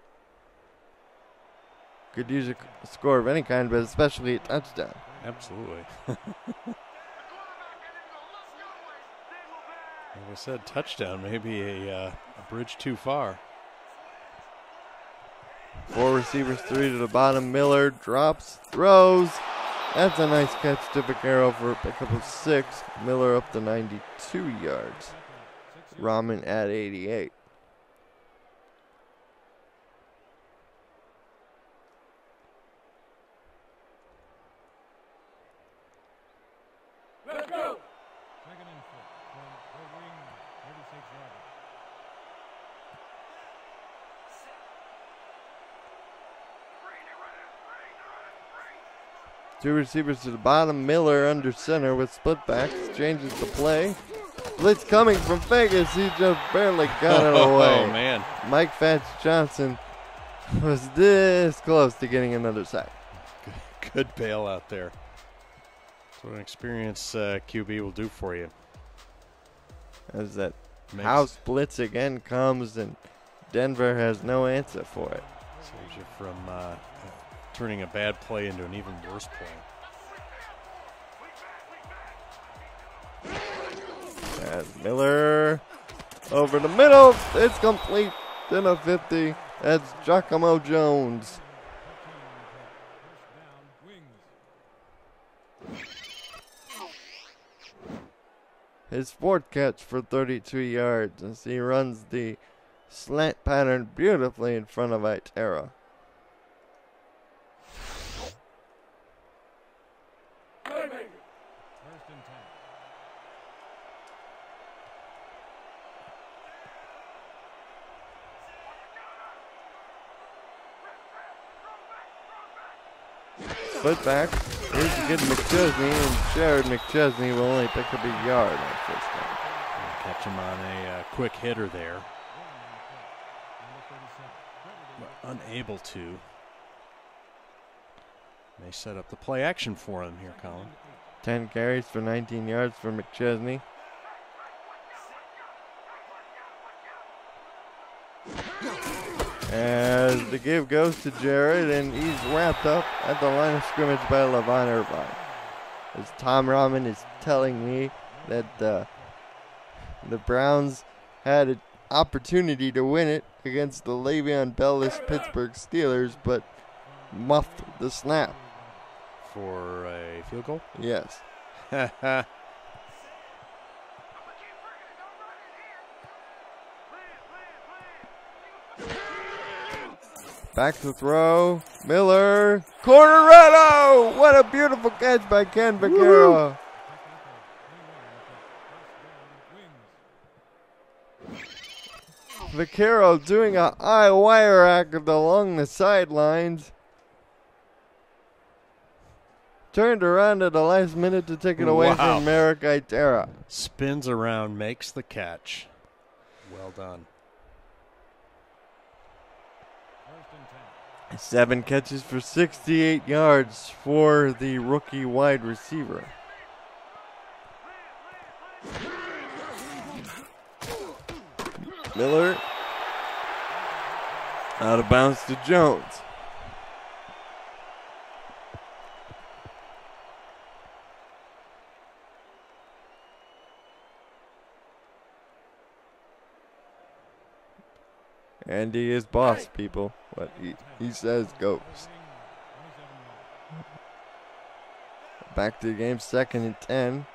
Speaker 4: could use a score of any kind, but especially a touchdown.
Speaker 5: Absolutely. Like I said, touchdown, maybe a bridge too far.
Speaker 4: 4 receivers, 3 to the bottom. Miller drops, throws. That's a nice catch to Vaquero for a pickup of 6. Miller up to 92 yards. Rahman at 88.
Speaker 3: Let's go. 2nd and 4 from the wing, 36 yards.
Speaker 4: Two receivers to the bottom. Miller under center with split backs. Changes the play. Blitz coming from Vegas. He just barely got it away.
Speaker 5: Oh, man.
Speaker 4: Mike Fats Johnson was this close to getting another sack.
Speaker 5: Good bailout there. That's what an experienced QB will do for you.
Speaker 4: As that house blitz again comes, and Denver has no answer for it.
Speaker 5: Saves you from turning a bad play into an even worse play.
Speaker 4: As Miller over the middle, it's complete to the 50. That's Giacomo Jones. His fourth catch for 32 yards as he runs the slant pattern beautifully in front of Itera. Split back. Here's a good McChesney, and Jared McChesney will only pick up a yard on first down.
Speaker 5: Catch him on a quick hitter there. But unable to. They set up the play action for him here, Colin.
Speaker 4: 10 carries for 19 yards for McChesney. As the give goes to Jared, and he's wrapped up at the line of scrimmage by Levon Irvine. As Tom Rahman is telling me that the Browns had an opportunity to win it against the Le'Veon Bell-less Pittsburgh Steelers, but muffed the snap.
Speaker 5: For a field goal?
Speaker 4: Yes. Back to throw. Miller. Cornerado! What a beautiful catch by Ken Vaquero. Vaquero doing a high wire act along the sidelines. Turned around at the last minute to take it away from Merrick Itera.
Speaker 5: Spins around, makes the catch. Well done.
Speaker 4: 7 catches for 68 yards for the rookie wide receiver. Miller out of bounds to Jones. And he is boss, people. What he says goes. Back to the game, 2nd and 10.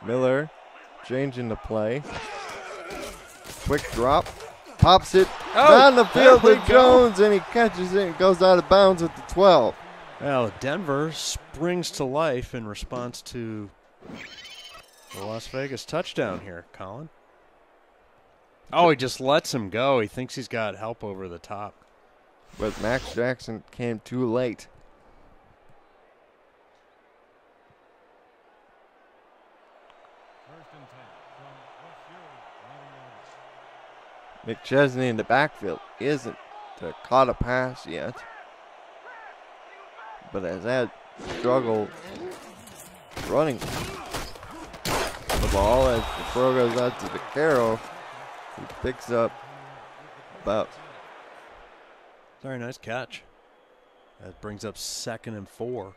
Speaker 4: Miller changing the play. Quick drop. Pops it down the field to Jones, and he catches it and goes out of bounds at the 12.
Speaker 5: Well, Denver springs to life in response to the Las Vegas touchdown here, Colin. Oh, he just lets him go. He thinks he's got help over the top.
Speaker 4: But Max Jackson came too late.
Speaker 3: First and 10 from North Fury,
Speaker 4: McChesney in the backfield isn't caught a pass yet. But has had struggle running the ball as the throw goes out to the Carroll. He picks up about.
Speaker 5: Very nice catch. That brings up 2nd and 4.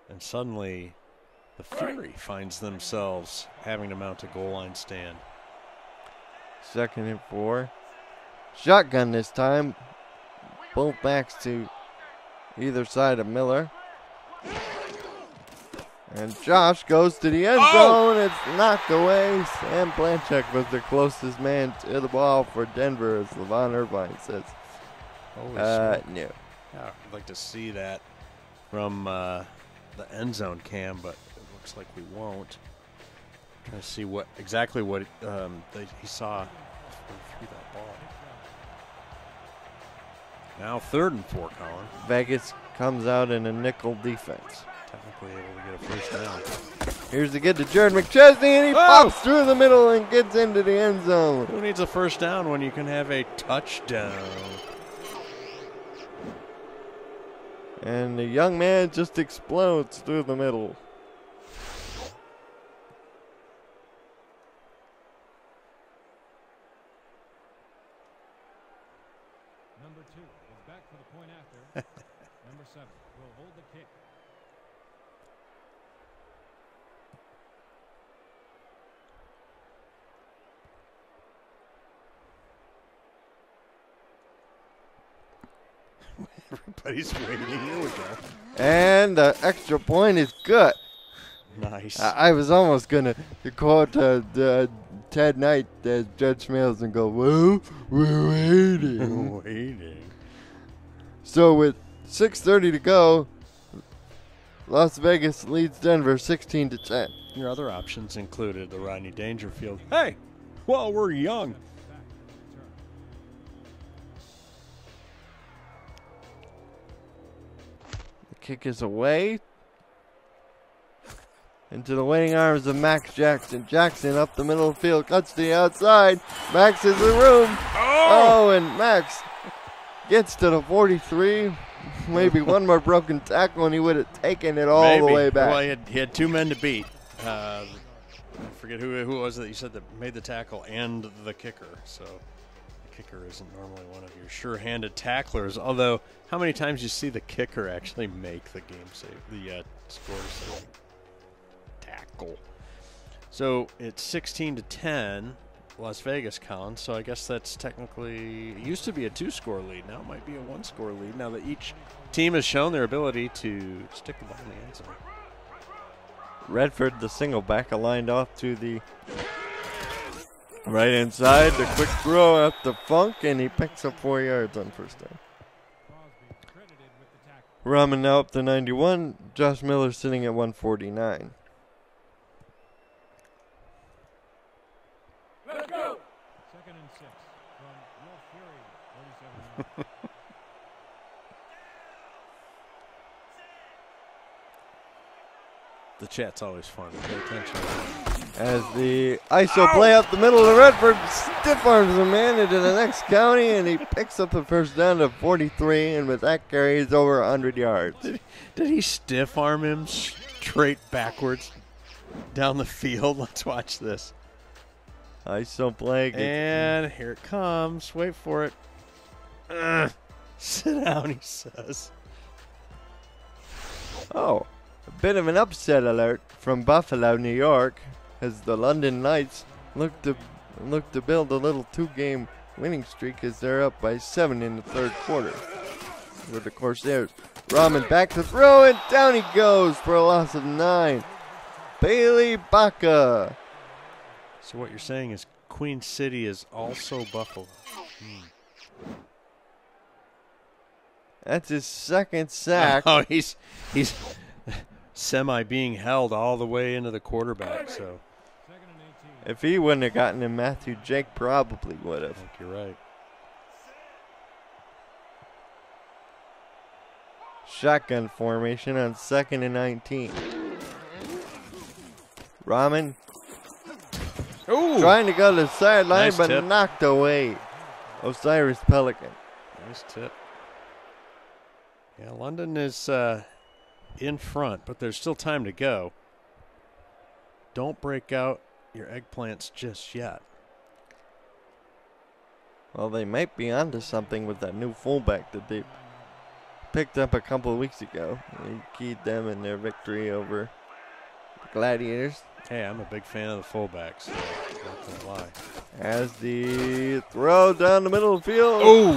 Speaker 5: And suddenly, the Fury finds themselves having to mount a goal line stand.
Speaker 4: 2nd and 4. Shotgun this time. Both backs to either side of Miller. And Josh goes to the end zone. It's knocked away. Sam Blanchek was the closest man to the ball for Denver, as LeVon Irvine says.
Speaker 5: Holy
Speaker 4: No.
Speaker 5: Yeah, I'd like to see that from the end zone cam, but it looks like we won't. Trying to see exactly what he saw through that ball. Now 3rd and 4, Colin.
Speaker 4: Vegas comes out in a nickel defense.
Speaker 5: Technically able to get a first down.
Speaker 4: Here's the get to Jared McChesney, and he pops through the middle and gets into the end zone.
Speaker 5: Who needs a first down when you can have a touchdown?
Speaker 4: And the young man just explodes through the middle.
Speaker 3: Number 2 is back for the point after. Number 7 will hold the kick.
Speaker 5: Everybody's waiting. Here we go.
Speaker 4: And the extra point is good.
Speaker 5: Nice.
Speaker 4: I was almost going to quote Ted Knight as Judge Smails and go, well, we're waiting.
Speaker 5: Waiting.
Speaker 4: So with 6:30 to go, Las Vegas leads Denver 16-10.
Speaker 5: Your other options included the Rodney Dangerfield. Hey, well, we're young.
Speaker 4: The kick is away. Into the waiting arms of Max Jackson. Jackson up the middle of the field, cuts to the outside. Max is in the room. Oh, and Max gets to the 43. Maybe one more broken tackle and he would have taken it all the way back.
Speaker 5: Well, he had 2 men to beat. I forget who it was that you said that made the tackle and the kicker. So the kicker isn't normally one of your sure-handed tacklers. Although, how many times you see the kicker actually make the game save, the score save tackle? So it's 16-10. Las Vegas, Colin, so I guess that's technically, it used to be a 2-score lead. Now it might be a 1-score lead now that each team has shown their ability to stick the ball in the end zone.
Speaker 4: Redford, the single back, aligned off to the right hand side. The quick throw at the Funk, and he picks up 4 yards on first down. Rahman now up to 91. Josh Miller sitting at 149.
Speaker 3: Let's go. 2nd and 6 from North Fury, 47.
Speaker 5: The chat's always fun. Pay attention.
Speaker 4: As the ISO play up the middle of Redford stiff arms the man into the next county, and he picks up the first down to 43, and with that carry, he's over 100 yards.
Speaker 5: Did he stiff arm him straight backwards down the field? Let's watch this.
Speaker 4: ISO play.
Speaker 5: And here it comes. Wait for it. Sit down, he says.
Speaker 4: Oh, a bit of an upset alert from Buffalo, New York, as the London Knights look to build a little 2-game winning streak as they're up by 7 in the third quarter. With, of course, there's Rahman back to throw, and down he goes for a loss of 9. Bailey Baca.
Speaker 5: So what you're saying is Queen City is also Buffalo.
Speaker 4: That's his second sack.
Speaker 5: Oh, he's semi being held all the way into the quarterback. So
Speaker 4: if he wouldn't have gotten him, Matthew Jake probably would
Speaker 5: I
Speaker 4: have.
Speaker 5: think you're right.
Speaker 4: Shotgun formation on 2nd and 19. Rahman trying to go to the sideline,
Speaker 5: Nice
Speaker 4: but
Speaker 5: tip.
Speaker 4: knocked away. Osiris Pelican.
Speaker 5: Nice tip. Yeah, London is in front, but there's still time to go. Don't break out your eggplants just yet.
Speaker 4: Well, they might be onto something with that new fullback that they picked up a couple of weeks ago. He keyed them in their victory over the Gladiators.
Speaker 5: Hey, I'm a big fan of the fullbacks, so not gonna lie.
Speaker 4: As the throw down the middle of the field,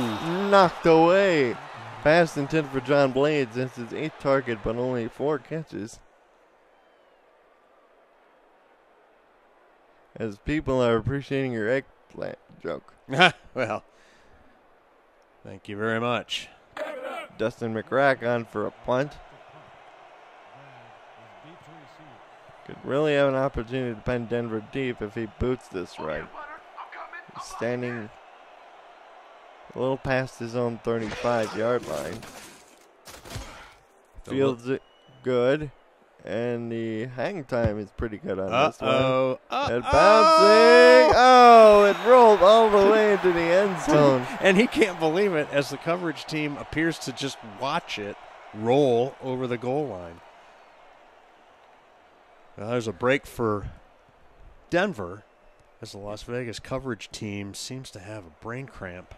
Speaker 4: knocked away. Pass intended for John Blades. That's his 8th target, but only 4 catches. As people are appreciating your eggplant joke.
Speaker 5: Well, thank you very much.
Speaker 4: Dustin McCrack on for a punt. Could really have an opportunity to pen Denver deep if he boots this right. He's standing a little past his own 35-yard line. Fields it good. And the hang time is pretty good on this one. And bouncing. Oh, it rolled all the way into the end zone.
Speaker 5: And he can't believe it as the coverage team appears to just watch it roll over the goal line. Well, there's a break for Denver as the Las Vegas coverage team seems to have a brain cramp.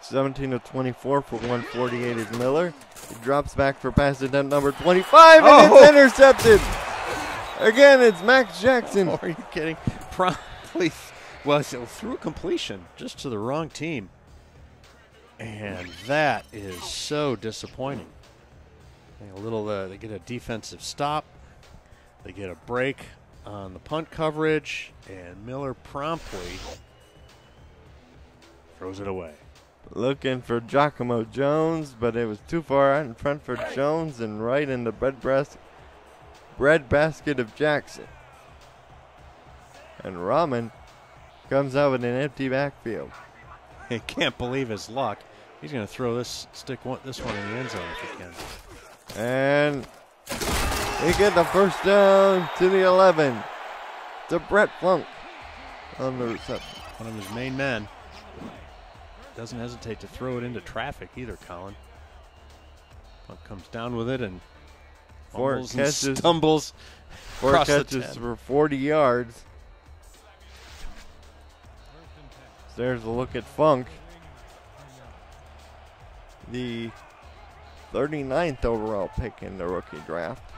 Speaker 4: 17 of 24 for 148 is Miller. He drops back for pass attempt number 25, and it's intercepted. Again, it's Max Jackson.
Speaker 5: Oh, are you kidding? Promptly, well, threw a completion just to the wrong team. And that is so disappointing. They get a defensive stop. They get a break on the punt coverage, and Miller promptly throws it away.
Speaker 4: Looking for Giacomo Jones, but it was too far out in front for Jones and right in the bread basket of Jackson. And Rahman comes out with an empty backfield.
Speaker 5: He can't believe his luck. He's going to throw this one in the end zone if he can.
Speaker 4: And he get the first down to the 11 to Brett Funk on the reception.
Speaker 5: One of his main men. Doesn't hesitate to throw it into traffic either, Colin. Funk comes down with it and fumbles and stumbles.
Speaker 4: 4 catches for 40 yards. There's a look at Funk. The 39th overall pick in the rookie draft.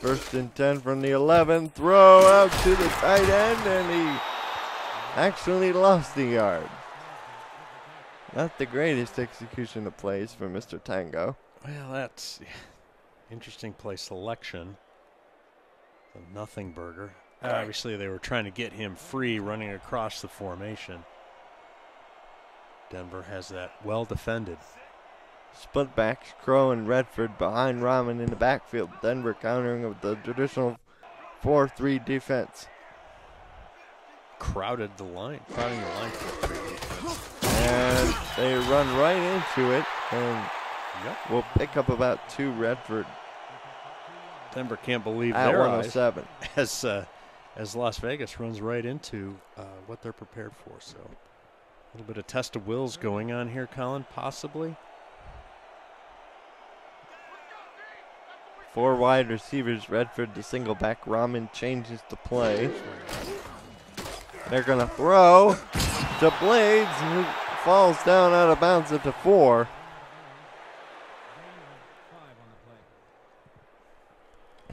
Speaker 4: 1st and 10 from the 11. Throw out to the tight end, and he actually lost the yard. Not the greatest execution of plays for Mr. Tango.
Speaker 5: Well, that's interesting play selection. The nothing burger. Obviously, they were trying to get him free running across the formation. Denver has that well defended.
Speaker 4: Split backs, Crow and Redford behind Rahman in the backfield. Denver countering with the traditional 4-3 defense.
Speaker 5: Crowding the line for 3 defense.
Speaker 4: And they run right into it, and we'll pick up about 2 Redford.
Speaker 5: Denver can't believe
Speaker 4: at
Speaker 5: their
Speaker 4: 107
Speaker 5: eyes as Las Vegas runs right into what they're prepared for. So a little bit of test of wills going on here, Colin, possibly.
Speaker 4: 4 wide receivers, Redford to single back. Rahman changes the play. They're going to throw to Blades, who falls down out of bounds at the 4.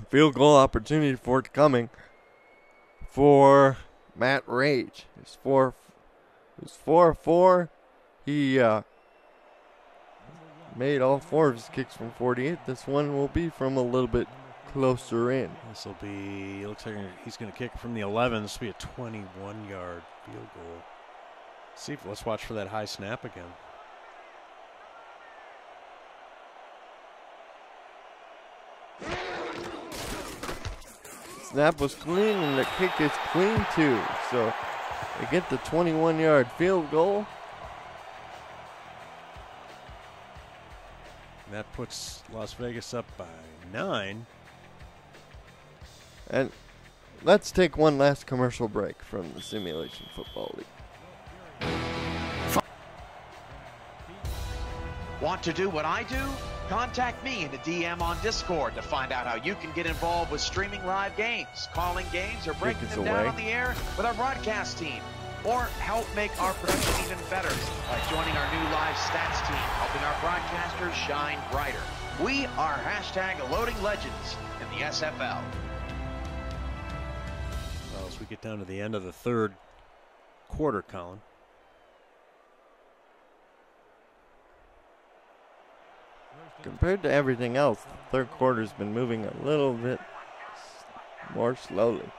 Speaker 4: field goal opportunity for it coming for Matt Rage. It's 4-4. He made all 4 of his kicks from 48. This one will be from a little bit closer in.
Speaker 5: This will be, looks like he's going to kick it from the 11. This will be a 21-yard field goal. Let's watch for that high snap again.
Speaker 4: Snap was clean, and the kick is clean too. So they get the 21-yard field goal.
Speaker 5: And that puts Las Vegas up by 9.
Speaker 4: And let's take one last commercial break from the Simulation Football League.
Speaker 8: Want to do what I do? Contact me in the DM on Discord to find out how you can get involved with streaming live games, calling games, or breaking them down on the air with our broadcast team. Or help make our production even better by joining our new live stats team, helping our broadcasters shine brighter. We are #Loading Legends in the SFL.
Speaker 5: Well, as we get down to the end of the third quarter, Colin.
Speaker 4: Compared to everything else, the third quarter's been moving a little bit more slowly.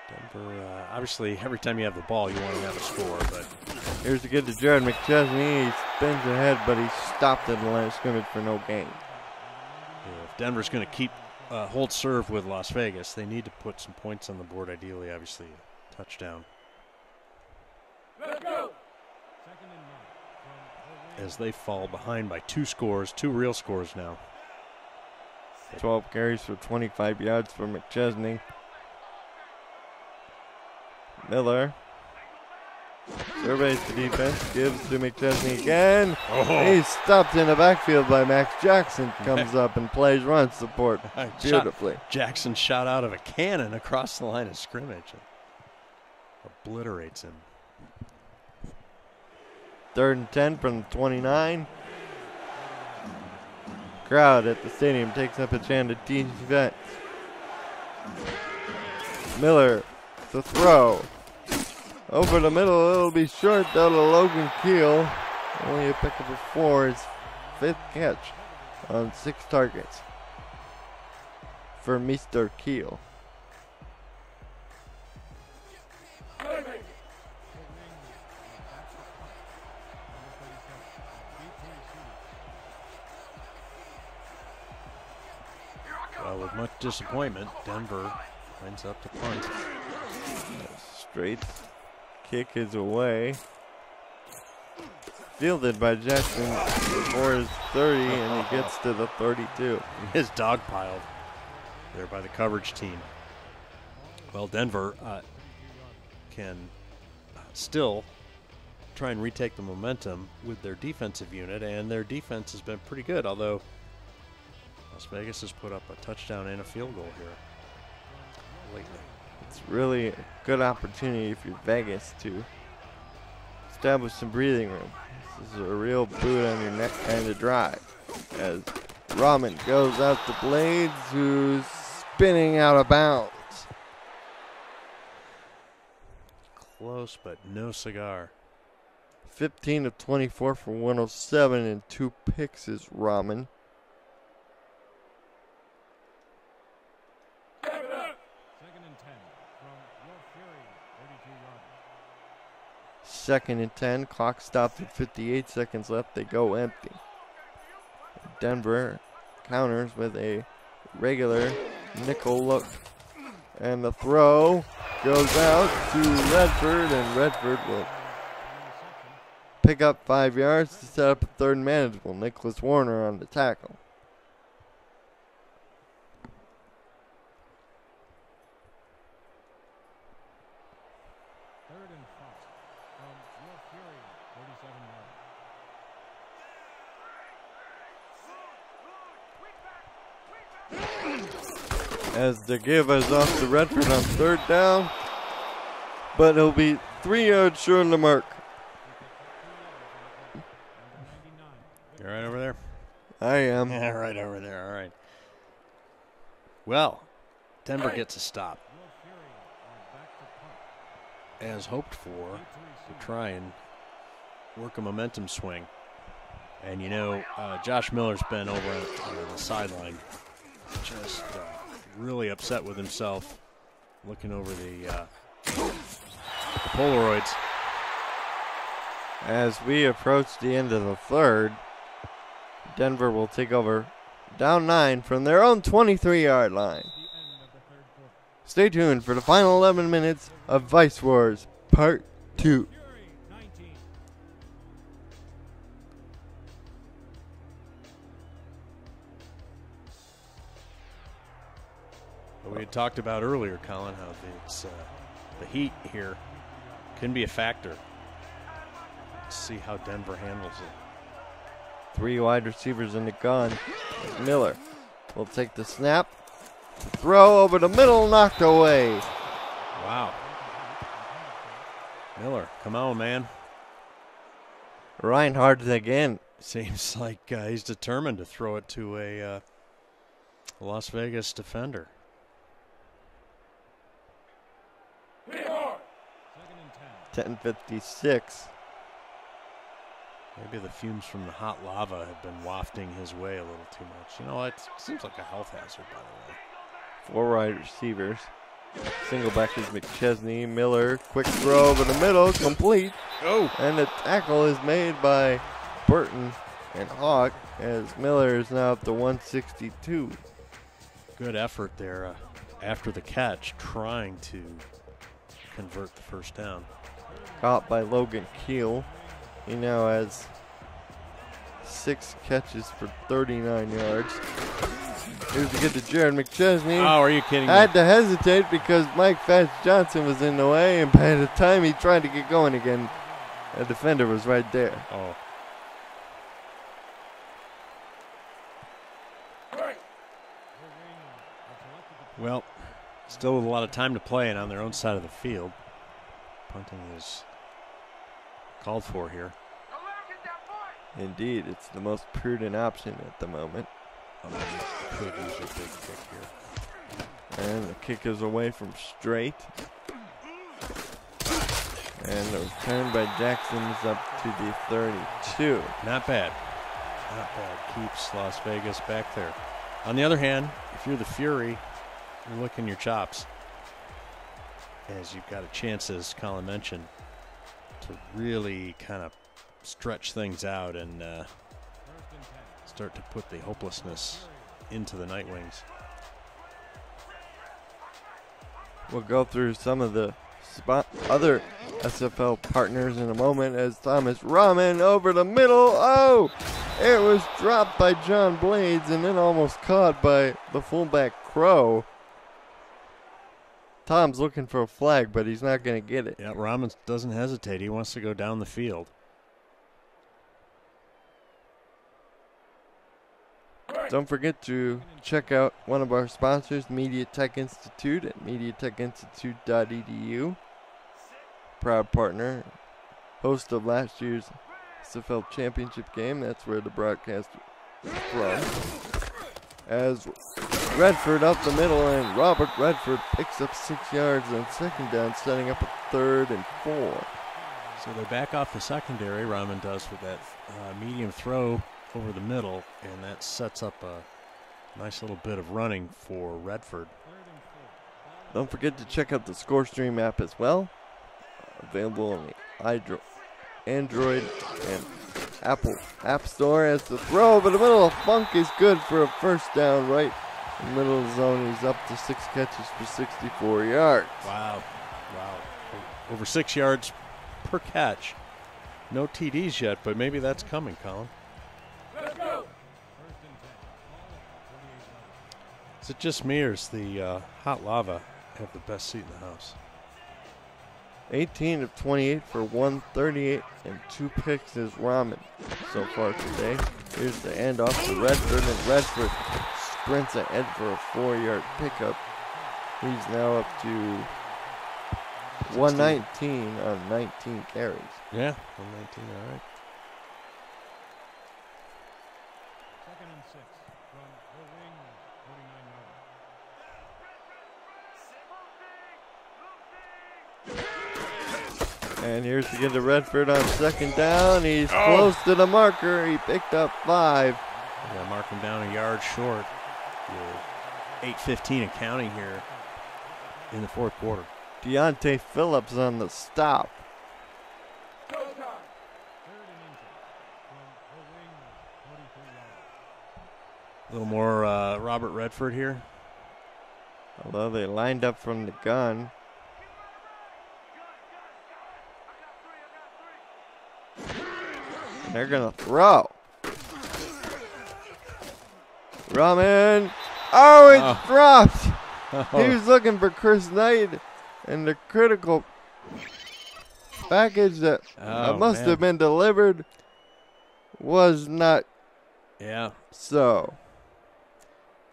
Speaker 5: Denver, obviously, every time you have the ball, you want to have a score. But
Speaker 4: here's a get to Jared McChesney. He spins ahead, but he stopped at the line of scrimmage for no gain.
Speaker 5: Yeah, if Denver's going to keep hold serve with Las Vegas, they need to put some points on the board. Ideally, obviously, a touchdown.
Speaker 3: Let's go.
Speaker 5: As they fall behind by 2 scores, 2 real scores now.
Speaker 4: 12 carries for 25 yards for McChesney. Miller surveys the defense, gives to McChesney again.
Speaker 5: Oh.
Speaker 4: He's stopped in the backfield by Max Jackson. Comes up and plays run support beautifully.
Speaker 5: Jackson shot out of a cannon across the line of scrimmage. Obliterates him.
Speaker 4: 3rd and 10 from the 29. Crowd at the stadium takes up a chant of defense. Miller, the throw. Over the middle, it'll be short though to Logan Keel. Only a pickup of 4, his 5th catch on 6 targets for Mr. Keel.
Speaker 5: Well, with much disappointment, Denver lines up to punt.
Speaker 4: Straight kick is away. Fielded by Jackson before his 30, and he gets to the 32.
Speaker 5: His dog piled there by the coverage team. Well, Denver can still try and retake the momentum with their defensive unit, and their defense has been pretty good, although Las Vegas has put up a touchdown and a field goal here lately.
Speaker 4: It's really a good opportunity if you're Vegas to establish some breathing room. This is a real boot on your neck kind of drive. As Rahman goes out to Blades, who's spinning out of bounds.
Speaker 5: Close, but no cigar.
Speaker 4: 15 of 24 for 107 and 2 picks is Rahman. Second and 10, clock stopped at 58 seconds left. They go empty. Denver counters with a regular nickel look. And the throw goes out to Redford, and Redford will pick up 5 yards to set up a third and manageable. Nicholas Warner on the tackle. As the give is off to Redford on 3rd down, but he'll be 3 yards short of the mark.
Speaker 5: You right over there?
Speaker 4: I am.
Speaker 5: Yeah, right over there. All right. Well, Denver gets a stop. As hoped for, to try and work a momentum swing. And, you know, Josh Miller's been over on the sideline just really upset with himself, looking over the Polaroids.
Speaker 4: As we approach the end of the third, Denver will take over down 9 from their own 23-yard line. Stay tuned for the final 11 minutes of Vice Wars Part 2.
Speaker 5: We had talked about earlier, Colin, how it's, the heat here can be a factor. Let's see how Denver handles it.
Speaker 4: 3 wide receivers in the gun. Miller will take the snap. Throw over the middle, knocked away.
Speaker 5: Wow. Miller, come on, man.
Speaker 4: Reinhardt again.
Speaker 5: Seems like he's determined to throw it to a Las Vegas defender.
Speaker 4: 10:56.
Speaker 5: Maybe the fumes from the hot lava have been wafting his way a little too much. You know, it seems like a health hazard, by the way.
Speaker 4: 4 wide receivers. Single back is McChesney. Miller, quick throw over the middle, complete.
Speaker 5: Oh!
Speaker 4: And the tackle is made by Burton and Hawk as Miller is now up to 162.
Speaker 5: Good effort there after the catch, trying to convert the first down.
Speaker 4: Caught by Logan Keel. He now has 6 catches for 39 yards. Here's to get to Jared McChesney.
Speaker 5: Oh, are you kidding me?
Speaker 4: Had to hesitate because Mike Fats Johnson was in the way, and by the time he tried to get going again, a defender was right there.
Speaker 5: Oh. Well, still with a lot of time to play and on their own side of the field. Punting is called for here.
Speaker 4: Indeed, it's the most prudent option at the moment.
Speaker 5: Could use a big kick here.
Speaker 4: And the kick is away from straight. And the return by Jackson is up to the 32.
Speaker 5: Not bad. Not bad. Keeps Las Vegas back there. On the other hand, if you're the Fury, you're licking your chops. As you've got a chance, as Colin mentioned, to really kind of stretch things out and start to put the hopelessness into the Night Wings.
Speaker 4: We'll go through some of the other SFL partners in a moment as Thomas Rahman over the middle. Oh! It was dropped by John Blades and then almost caught by the fullback Crow. Tom's looking for a flag, but he's not going to get it.
Speaker 5: Yeah, Rahman doesn't hesitate. He wants to go down the field.
Speaker 4: Don't forget to check out one of our sponsors, Media Tech Institute at mediatechinstitute.edu. Proud partner, host of last year's SFL championship game. That's where the broadcast is from. As Redford up the middle, and Robert Redford picks up 6 yards on second down, setting up a 3rd and 4.
Speaker 5: So they back off the secondary, Rahman does, with that medium throw over the middle, and that sets up a nice little bit of running for Redford.
Speaker 4: Don't forget to check out the ScoreStream app as well. Available on the Android and Apple App Store. As the throw over the middle of Funk is good for a first down right in the middle of the zone. He's up to 6 catches for 64 yards.
Speaker 5: Wow. Wow. Over 6 yards per catch. No TDs yet, but maybe that's coming, Colin.
Speaker 1: Let's go.
Speaker 5: Is it just me, or is the hot lava have the best seat in the house?
Speaker 4: 18 of 28 for 138 and 2 picks is Rahman so far today. Here's the handoff to Redford, and Redford sprints ahead for a 4-yard pickup. He's now up to 119 on 19 carries.
Speaker 5: Yeah, 119, all right.
Speaker 4: And here's to get to Redford on second down. He's close to the marker. He picked up 5.
Speaker 5: Yeah, mark him down a yard short. 8:15 and counting here in the fourth quarter.
Speaker 4: Deontay Phillips on the stop.
Speaker 5: A little more Robert Redford here.
Speaker 4: Although they lined up from the gun. And they're going to throw. Rahman. Oh, it's dropped. He was looking for Chris Knight. And the critical package that must have been delivered was not so.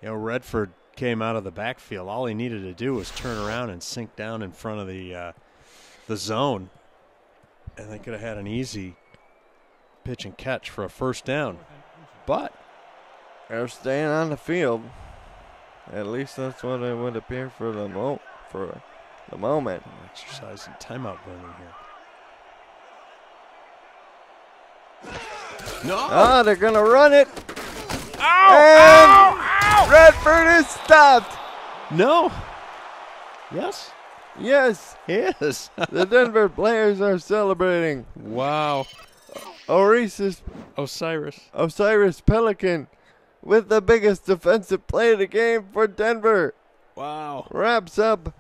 Speaker 5: You know, Redford came out of the backfield. All he needed to do was turn around and sink down in front of the zone. And they could have had an easy pitch and catch for a first down. But
Speaker 4: they're staying on the field. At least that's what it would appear for the moment.
Speaker 5: Exercise and timeout burning here. No!
Speaker 4: Oh, they're going to run it.
Speaker 5: Ow!
Speaker 4: And Redford is stopped.
Speaker 5: No. Yes?
Speaker 4: Yes.
Speaker 5: Yes.
Speaker 4: The Denver players are celebrating.
Speaker 5: Wow.
Speaker 4: Osiris Pelican with the biggest defensive play of the game for Denver.
Speaker 5: Wow.
Speaker 4: Wraps up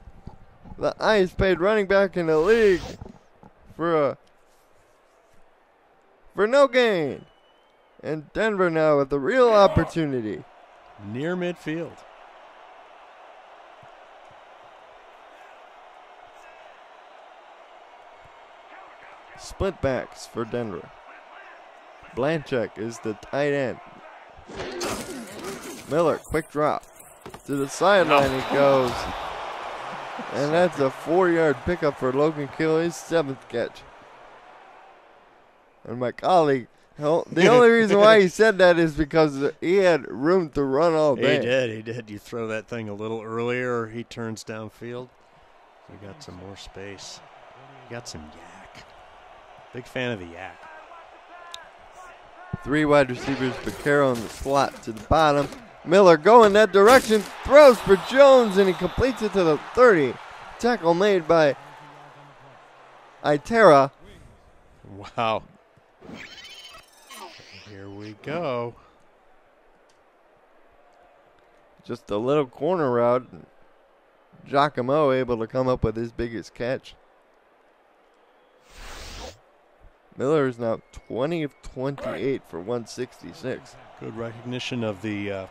Speaker 4: the highest paid running back in the league for no gain. And Denver now with a real opportunity.
Speaker 5: Near midfield.
Speaker 4: Split backs for Denver. Blanchek is the tight end. Miller, quick drop. To the sideline he goes. And that's a 4-yard pickup for Logan Kill, his 7th catch. And my colleague, the only reason why he said that is because he had room to run all day.
Speaker 5: He did. You throw that thing a little earlier, he turns downfield. We got some more space. We got some yak. Big fan of the yak.
Speaker 4: 3 wide receivers, Vaquero in the slot to the bottom. Miller going that direction, throws for Jones, and he completes it to the 30. Tackle made by Itera.
Speaker 5: Wow. Here we go.
Speaker 4: Just a little corner route. Giacomo able to come up with his biggest catch. Miller is now 20 of 28 for 166.
Speaker 5: Good recognition of the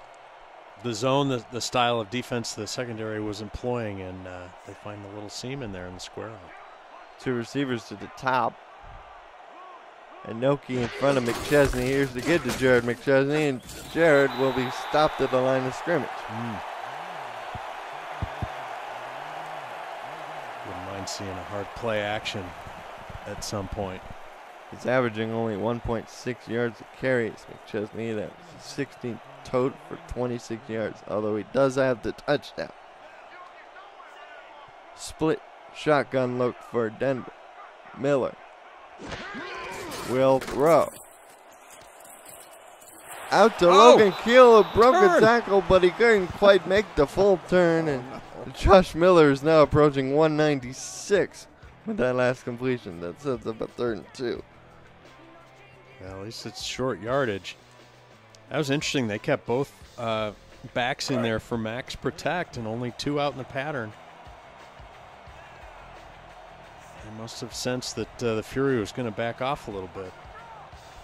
Speaker 5: zone, the style of defense the secondary was employing, and they find the little seam in there in the square hole.
Speaker 4: 2 receivers to the top. And Noki in front of McChesney. Here's the get to Jared McChesney, and Jared will be stopped at the line of scrimmage.
Speaker 5: Wouldn't mind seeing a hard play action at some point.
Speaker 4: He's averaging only 1.6 yards of carries. McChesney, that was 16 total for 26 yards, although he does have the touchdown. Split shotgun look for Denver. Miller will throw. Out to Logan Keel, who broke a tackle, but he couldn't quite make the full turn. And Josh Miller is now approaching 196 with that last completion. That sets up a 3rd and 2.
Speaker 5: Well, at least it's short yardage. That was interesting. They kept both backs in there for max protect and only 2 out in the pattern. They must have sensed that the Fury was going to back off a little bit.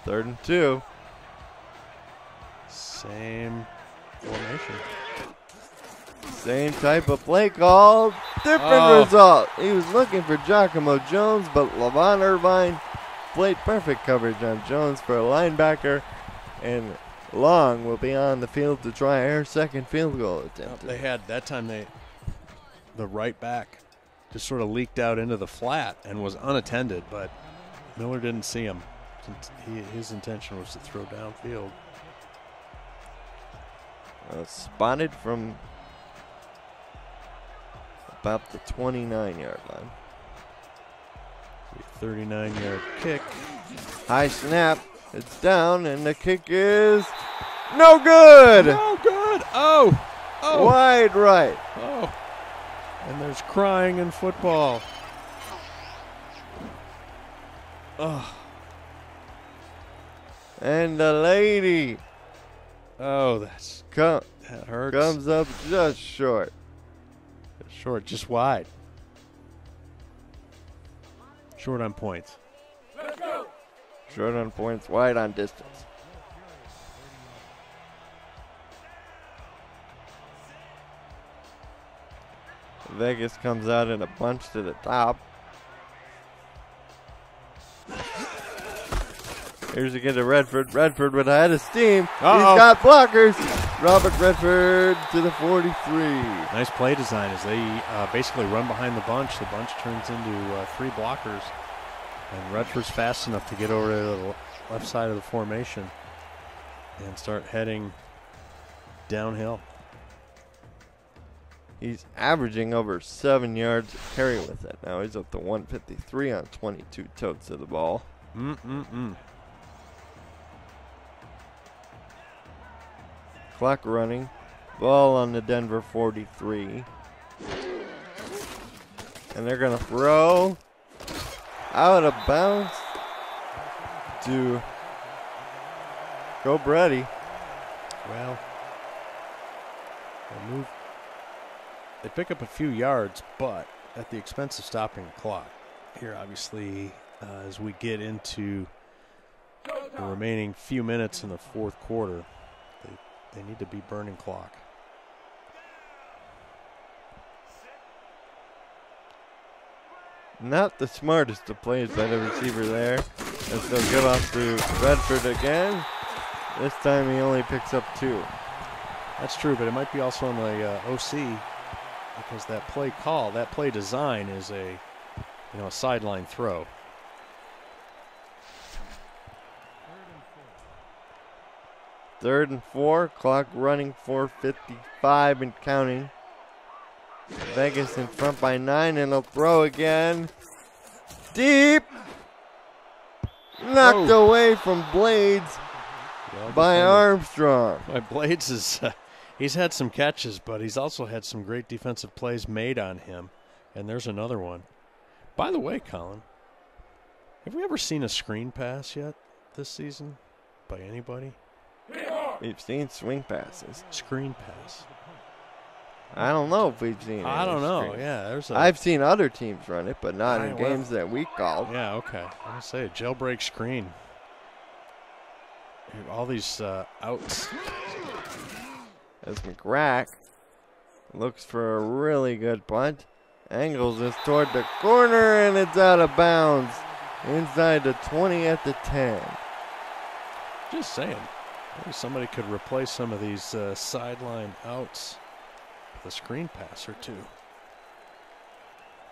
Speaker 4: 3rd and 2.
Speaker 5: Same formation.
Speaker 4: Same type of play call. Different result. He was looking for Giacomo Jones, but Levon Irvine played perfect coverage on Jones for a linebacker. And Long will be on the field to try her 2nd field goal attempt.
Speaker 5: They had, that time the right back just sort of leaked out into the flat and was unattended, but Miller didn't see him. His intention was to throw downfield.
Speaker 4: Spotted from about the 29-yard line.
Speaker 5: 39-yard kick.
Speaker 4: High snap. It's down, and the kick is no good.
Speaker 5: No good. Oh. Oh.
Speaker 4: Wide right.
Speaker 5: Oh. And there's crying in football. Oh.
Speaker 4: And the lady.
Speaker 5: Oh, that hurts.
Speaker 4: Comes up just short.
Speaker 5: Short, just wide. Short on points.
Speaker 1: Let's go.
Speaker 4: Short on points, wide on distance. Vegas comes out in a bunch to the top. Here's again to Redford. Redford with a head of steam.
Speaker 5: Uh-oh.
Speaker 4: He's got blockers. Robert Redford to the 43.
Speaker 5: Nice play design as they basically run behind the bunch. The bunch turns into 3 blockers. And Redford's fast enough to get over to the left side of the formation and start heading downhill.
Speaker 4: He's averaging over 7 yards of carry with it. Now he's up to 153 on 22 totes of the ball. Clock running. Ball on the Denver 43. And they're going to throw out of bounds to go Brady.
Speaker 5: Well, they move. They pick up a few yards, but at the expense of stopping the clock. Here, obviously, as we get into the remaining few minutes in the fourth quarter, they need to be burning clock.
Speaker 4: Not the smartest of plays by the receiver there. As they'll give off to Redford again. This time he only picks up 2.
Speaker 5: That's true, but it might be also on the OC because that play call, that play design is a sideline throw.
Speaker 4: Third and 4, clock running, 4:55 and counting. Vegas in front by 9, and they'll throw again. Deep! Knocked away from Blades by Armstrong.
Speaker 5: My Blades is, he's had some catches, but he's also had some great defensive plays made on him. And there's another one. By the way, Colin, have we ever seen a screen pass yet this season by anybody?
Speaker 4: We've seen swing passes.
Speaker 5: Screen pass.
Speaker 4: I don't know if we've seen it.
Speaker 5: I don't know. Yeah,
Speaker 4: I've seen other teams run it, but not in games that we called.
Speaker 5: Yeah, okay. I'm going to say a jailbreak screen. All these outs.
Speaker 4: As McGrack looks for a really good punt. Angles this toward the corner, and it's out of bounds. Inside the 20 at the 10.
Speaker 5: Just saying. Maybe somebody could replace some of these sideline outs with a screen pass or two.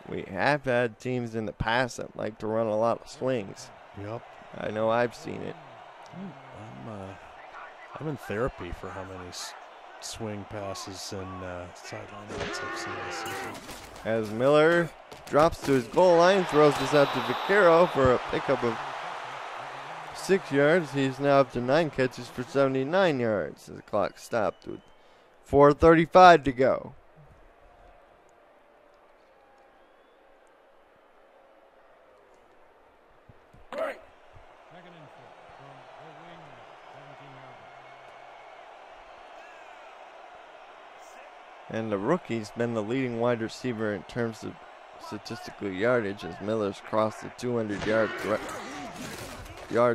Speaker 4: We have had teams in the past that like to run a lot of swings.
Speaker 5: Yep.
Speaker 4: I know I've seen it.
Speaker 5: I'm in therapy for how many swing passes and sideline outs I've seen this season.
Speaker 4: As Miller drops to his goal line, throws this out to Vaquero for a pickup of 6 yards. He's now up to 9 catches for 79 yards. The clock stopped with 4:35 to go. And the rookie's been the leading wide receiver in terms of statistical yardage as Miller's crossed the 200-yard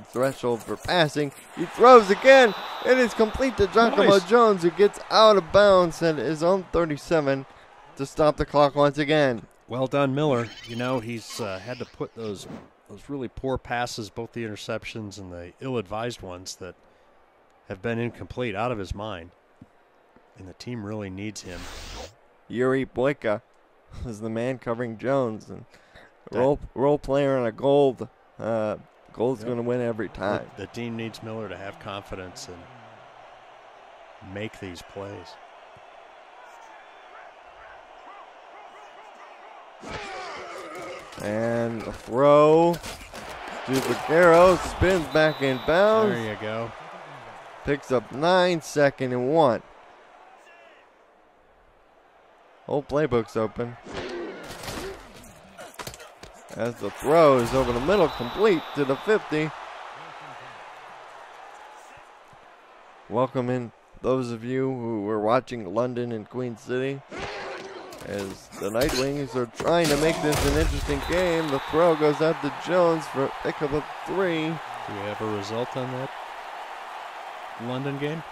Speaker 4: threshold for passing. He throws again, and it's complete to Giacomo Jones, who gets out of bounds at his own 37 to stop the clock once again.
Speaker 5: Well done, Miller. You know, he's had to put those really poor passes, both the interceptions and the ill-advised ones that have been incomplete, out of his mind. And the team really needs him.
Speaker 4: Yuri Boyka is the man covering Jones. And role player on a gold. Gold's going to win every time.
Speaker 5: The team needs Miller to have confidence and make these plays.
Speaker 4: And a throw to Vaquero, spins back in bounds.
Speaker 5: There you go.
Speaker 4: Picks up 9, 2nd and 1. Whole playbook's open. As the throw is over the middle, complete to the 50. Welcome in those of you who were watching London and Queen City. As the Night Wings are trying to make this an interesting game, the throw goes out to Jones for a pickup of 3.
Speaker 5: Do we have a result on that London game?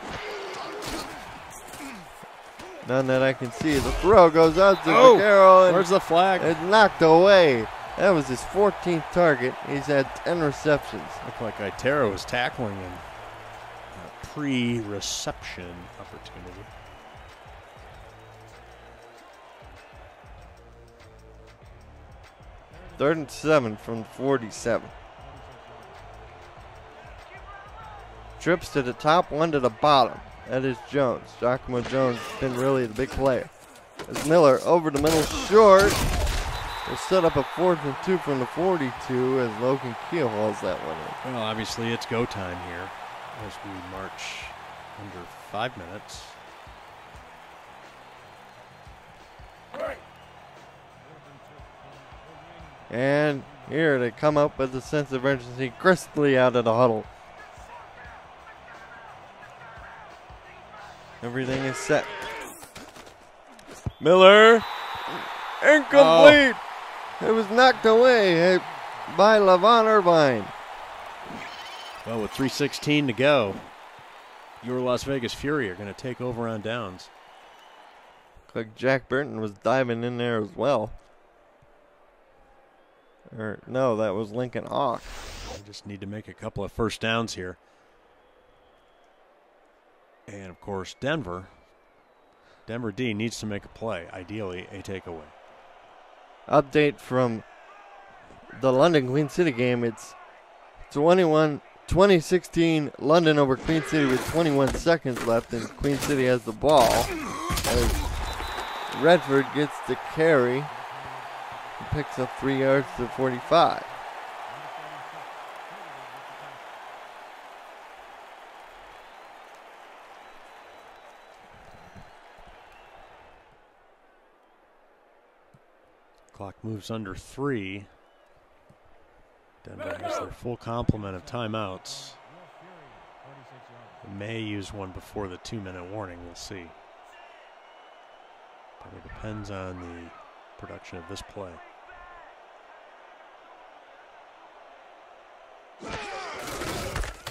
Speaker 4: None that I can see. The throw goes out to Vaquero.
Speaker 5: Where's the flag?
Speaker 4: It's knocked away. That was his 14th target. He's had 10 receptions.
Speaker 5: Looked like Itero was tackling him. A pre-reception opportunity.
Speaker 4: Third and 7 from 47. Trips to the top, one to the bottom. That is Jones. Giacomo Jones has been really the big player. As Miller over the middle, short. Will set up a 4th and 2 from the 42 as Logan Keel hauls that one in.
Speaker 5: Well, obviously it's go time here as we march under 5 minutes.
Speaker 4: And here they come up with a sense of urgency crisply out of the huddle. Everything is set. Miller, incomplete. It was knocked away by LaVon Irvine.
Speaker 5: Well, with 3:16 to go, your Las Vegas Fury are going to take over on downs.
Speaker 4: Looks like Jack Burton was diving in there as well. Or no, that was Lincoln Hawk.
Speaker 5: We just need to make a couple of first downs here. And, of course, Denver D needs to make a play, ideally a takeaway.
Speaker 4: Update from the London Queen City game. It's 2016 London over Queen City with 21 seconds left, and Queen City has the ball. As Redford gets the carry. He picks up 3 yards to 45.
Speaker 5: Clock moves under 3. Denver has their full complement of timeouts. They may use one before the 2-minute warning. We'll see. But it depends on the production of this play.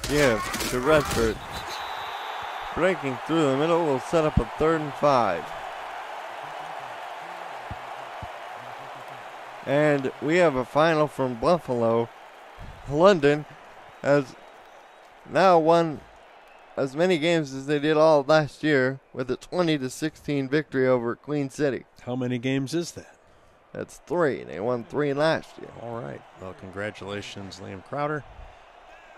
Speaker 4: Yeah, to Redford. Breaking through the middle will set up a 3rd and 5. And we have a final from Buffalo. London has now won as many games as they did all last year with a 20-16 victory over Queen City.
Speaker 5: How many games is that?
Speaker 4: That's 3. They won 3 last year.
Speaker 5: All right. Well, congratulations, Liam Crowder.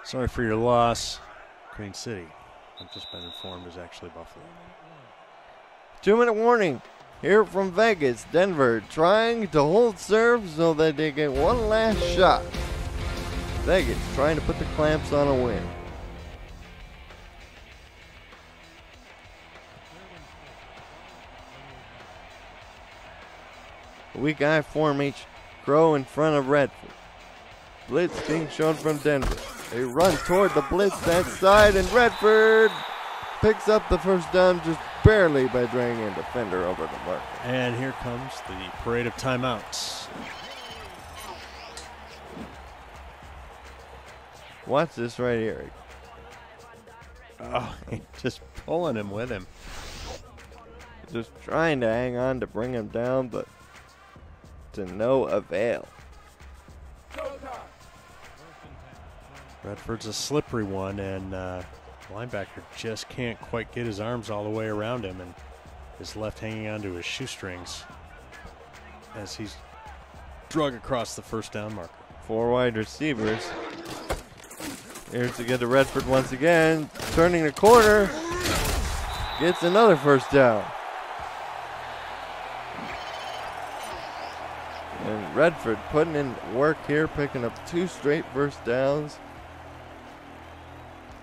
Speaker 5: Sorry for your loss, Queen City. I've just been informed is actually Buffalo.
Speaker 4: 2-minute warning here from Vegas. Denver trying to hold serve so that they get one last shot. Vegas trying to put the clamps on a win. Weak eye form each Crow in front of Redford. Blitz being shown from Denver. They run toward the blitz that side, and Redford picks up the first down just barely by dragging a defender over the marker.
Speaker 5: And here comes the parade of timeouts.
Speaker 4: Watch this right here.
Speaker 5: Oh, just pulling him with him.
Speaker 4: Just trying to hang on to bring him down, but to no avail.
Speaker 5: Redford's a slippery one, and linebacker just can't quite get his arms all the way around him, and is left hanging onto his shoestrings as he's drug across the first down marker.
Speaker 4: 4 wide receivers. Here's to get to Redford once again. Turning the corner. Gets another first down. And Redford putting in work here, picking up 2 straight first downs.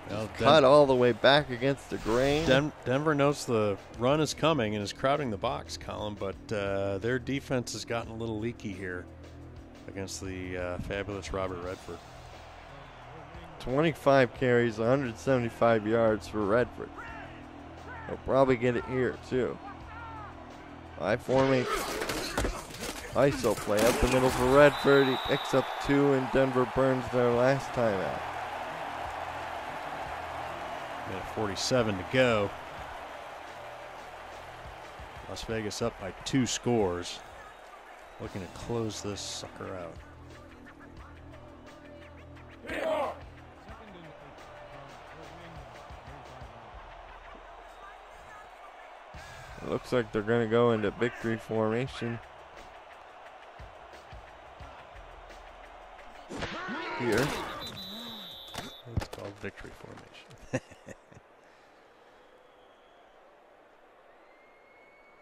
Speaker 5: Well,
Speaker 4: Cut all the way back against the grain.
Speaker 5: Denver knows the run is coming and is crowding the box, Colin, but their defense has gotten a little leaky here against the fabulous Robert Redford.
Speaker 4: 25 carries, 175 yards for Redford. He'll probably get it here, too. I forming ISO play up the middle for Redford. He picks up 2, and Denver burns their last time out.
Speaker 5: Minute 47 to go. Las Vegas up by 2 scores. Looking to close this sucker out.
Speaker 4: It looks like they're going to go into victory formation here.
Speaker 5: It's called victory formation.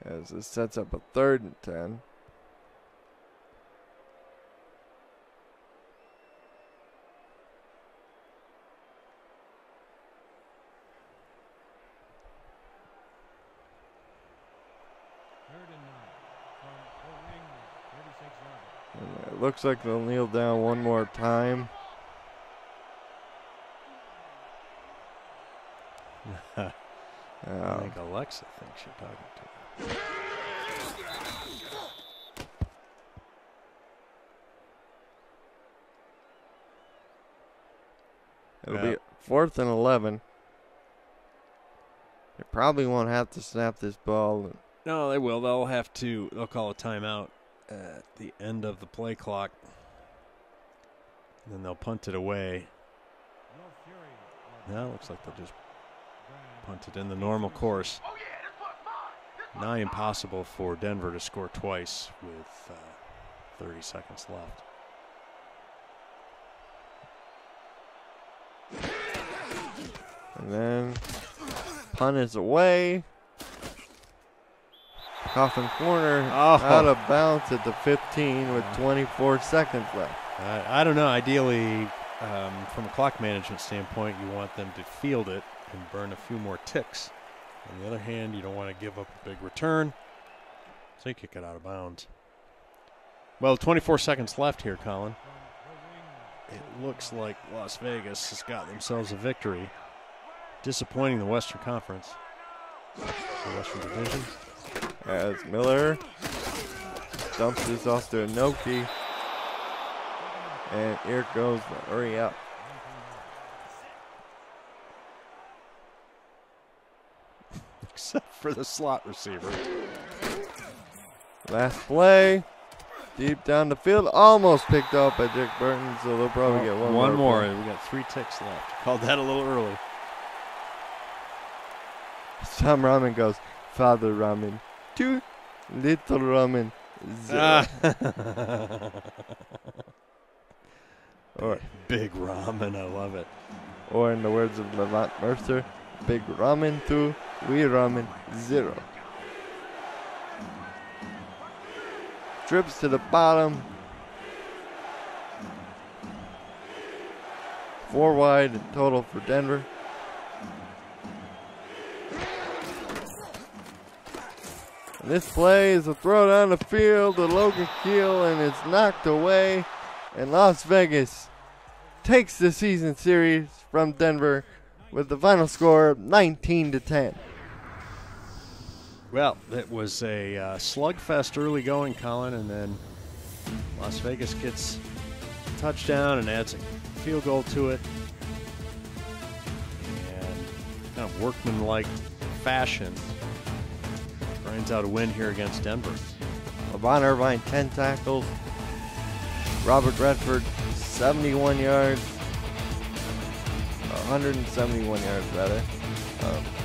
Speaker 4: As this sets up a 3rd and 10. And it looks like they'll kneel down one more time.
Speaker 5: I think Alexa thinks you're talking to her.
Speaker 4: It'll be 4th and 11. They probably won't have to snap this ball.
Speaker 5: No, they will. They'll call a timeout at the end of the play clock. And then they'll punt it away. Now it looks like they'll just punt it in the normal course. Now impossible for Denver to score twice with 30 seconds left.
Speaker 4: And then punt is away. Coffin corner out of bounds at the 15 with 24 seconds left.
Speaker 5: I don't know. Ideally, from a clock management standpoint, you want them to field it and burn a few more ticks. On the other hand, you don't want to give up a big return, so you kick it out of bounds. Well, 24 seconds left here, Colin. It looks like Las Vegas has got themselves a victory. Disappointing the Western Conference. The Western Division.
Speaker 4: As Miller dumps this off to Inoki. And here goes the hurry up.
Speaker 5: Except for the slot receiver.
Speaker 4: Last play. Deep down the field. Almost picked up by Dick Burton, so they'll probably get one more.
Speaker 5: We got 3 ticks left. Called that a little early.
Speaker 4: Tom Ramen goes, Father Ramen, 2, Little Ramen, 0. Or
Speaker 5: big ramen, I love it.
Speaker 4: Or in the words of Levant Mercer, big ramen 2, wee ramen 0. Trips to the bottom. 4 wide in total for Denver. And this play is a throw down the field to Logan Keel, and it's knocked away. And Las Vegas takes the season series from Denver with the final score of 19-10.
Speaker 5: Well, it was a slugfest early going, Colin, and then Las Vegas gets a touchdown and adds a field goal to it. And kind of workmanlike fashion grinds out a win here against Denver.
Speaker 4: LeVon Irvine, 10 tackles. Robert Redford, 71 yards. 171 yards, rather.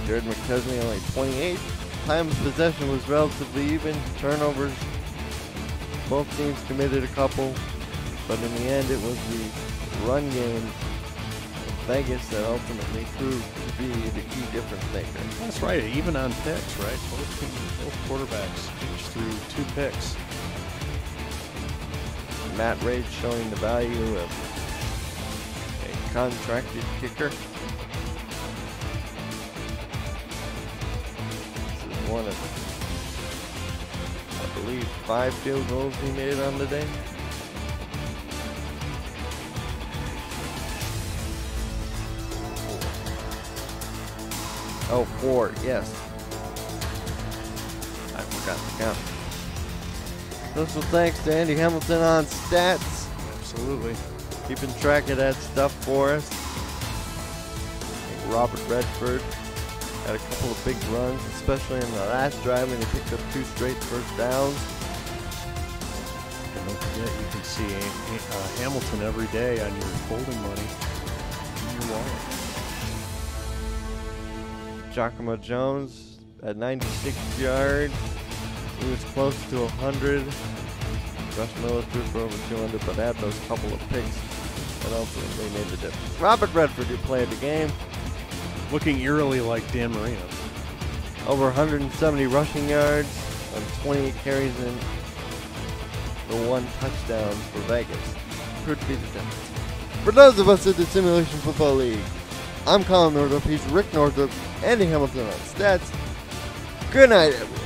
Speaker 4: Jared McChesney, only 28. Time of possession was relatively even. Turnovers, both teams committed a couple. But in the end, it was the run game of Vegas that ultimately proved to be the key difference maker.
Speaker 5: That's right, even on picks, right? Both quarterbacks each threw 2 picks.
Speaker 4: Matt Rage showing the value of a contracted kicker. This is one of, I believe, 5 field goals he made on the day. Oh, 4, yes. I forgot to count. Special thanks to Andy Hamilton on stats.
Speaker 5: Absolutely.
Speaker 4: Keeping track of that stuff for us. Robert Redford had a couple of big runs, especially in the last drive when he picked up 2 straight first downs.
Speaker 5: And don't forget, you can see Hamilton every day on your folding money in your wallet.
Speaker 4: Giacomo Jones at 96 yards. He was close to 100. Rush Miller threw for over 200, but had those couple of picks that ultimately made the difference. Robert Redford, who played the game.
Speaker 5: Looking eerily like Dan Marino.
Speaker 4: Over 170 rushing yards on 28 carries and the 1 touchdown for Vegas. Could be the difference. For those of us at the Simulation Football League, I'm Colin Northrup. He's Rick Northrup. Andy Hamilton on stats. Good night, everyone.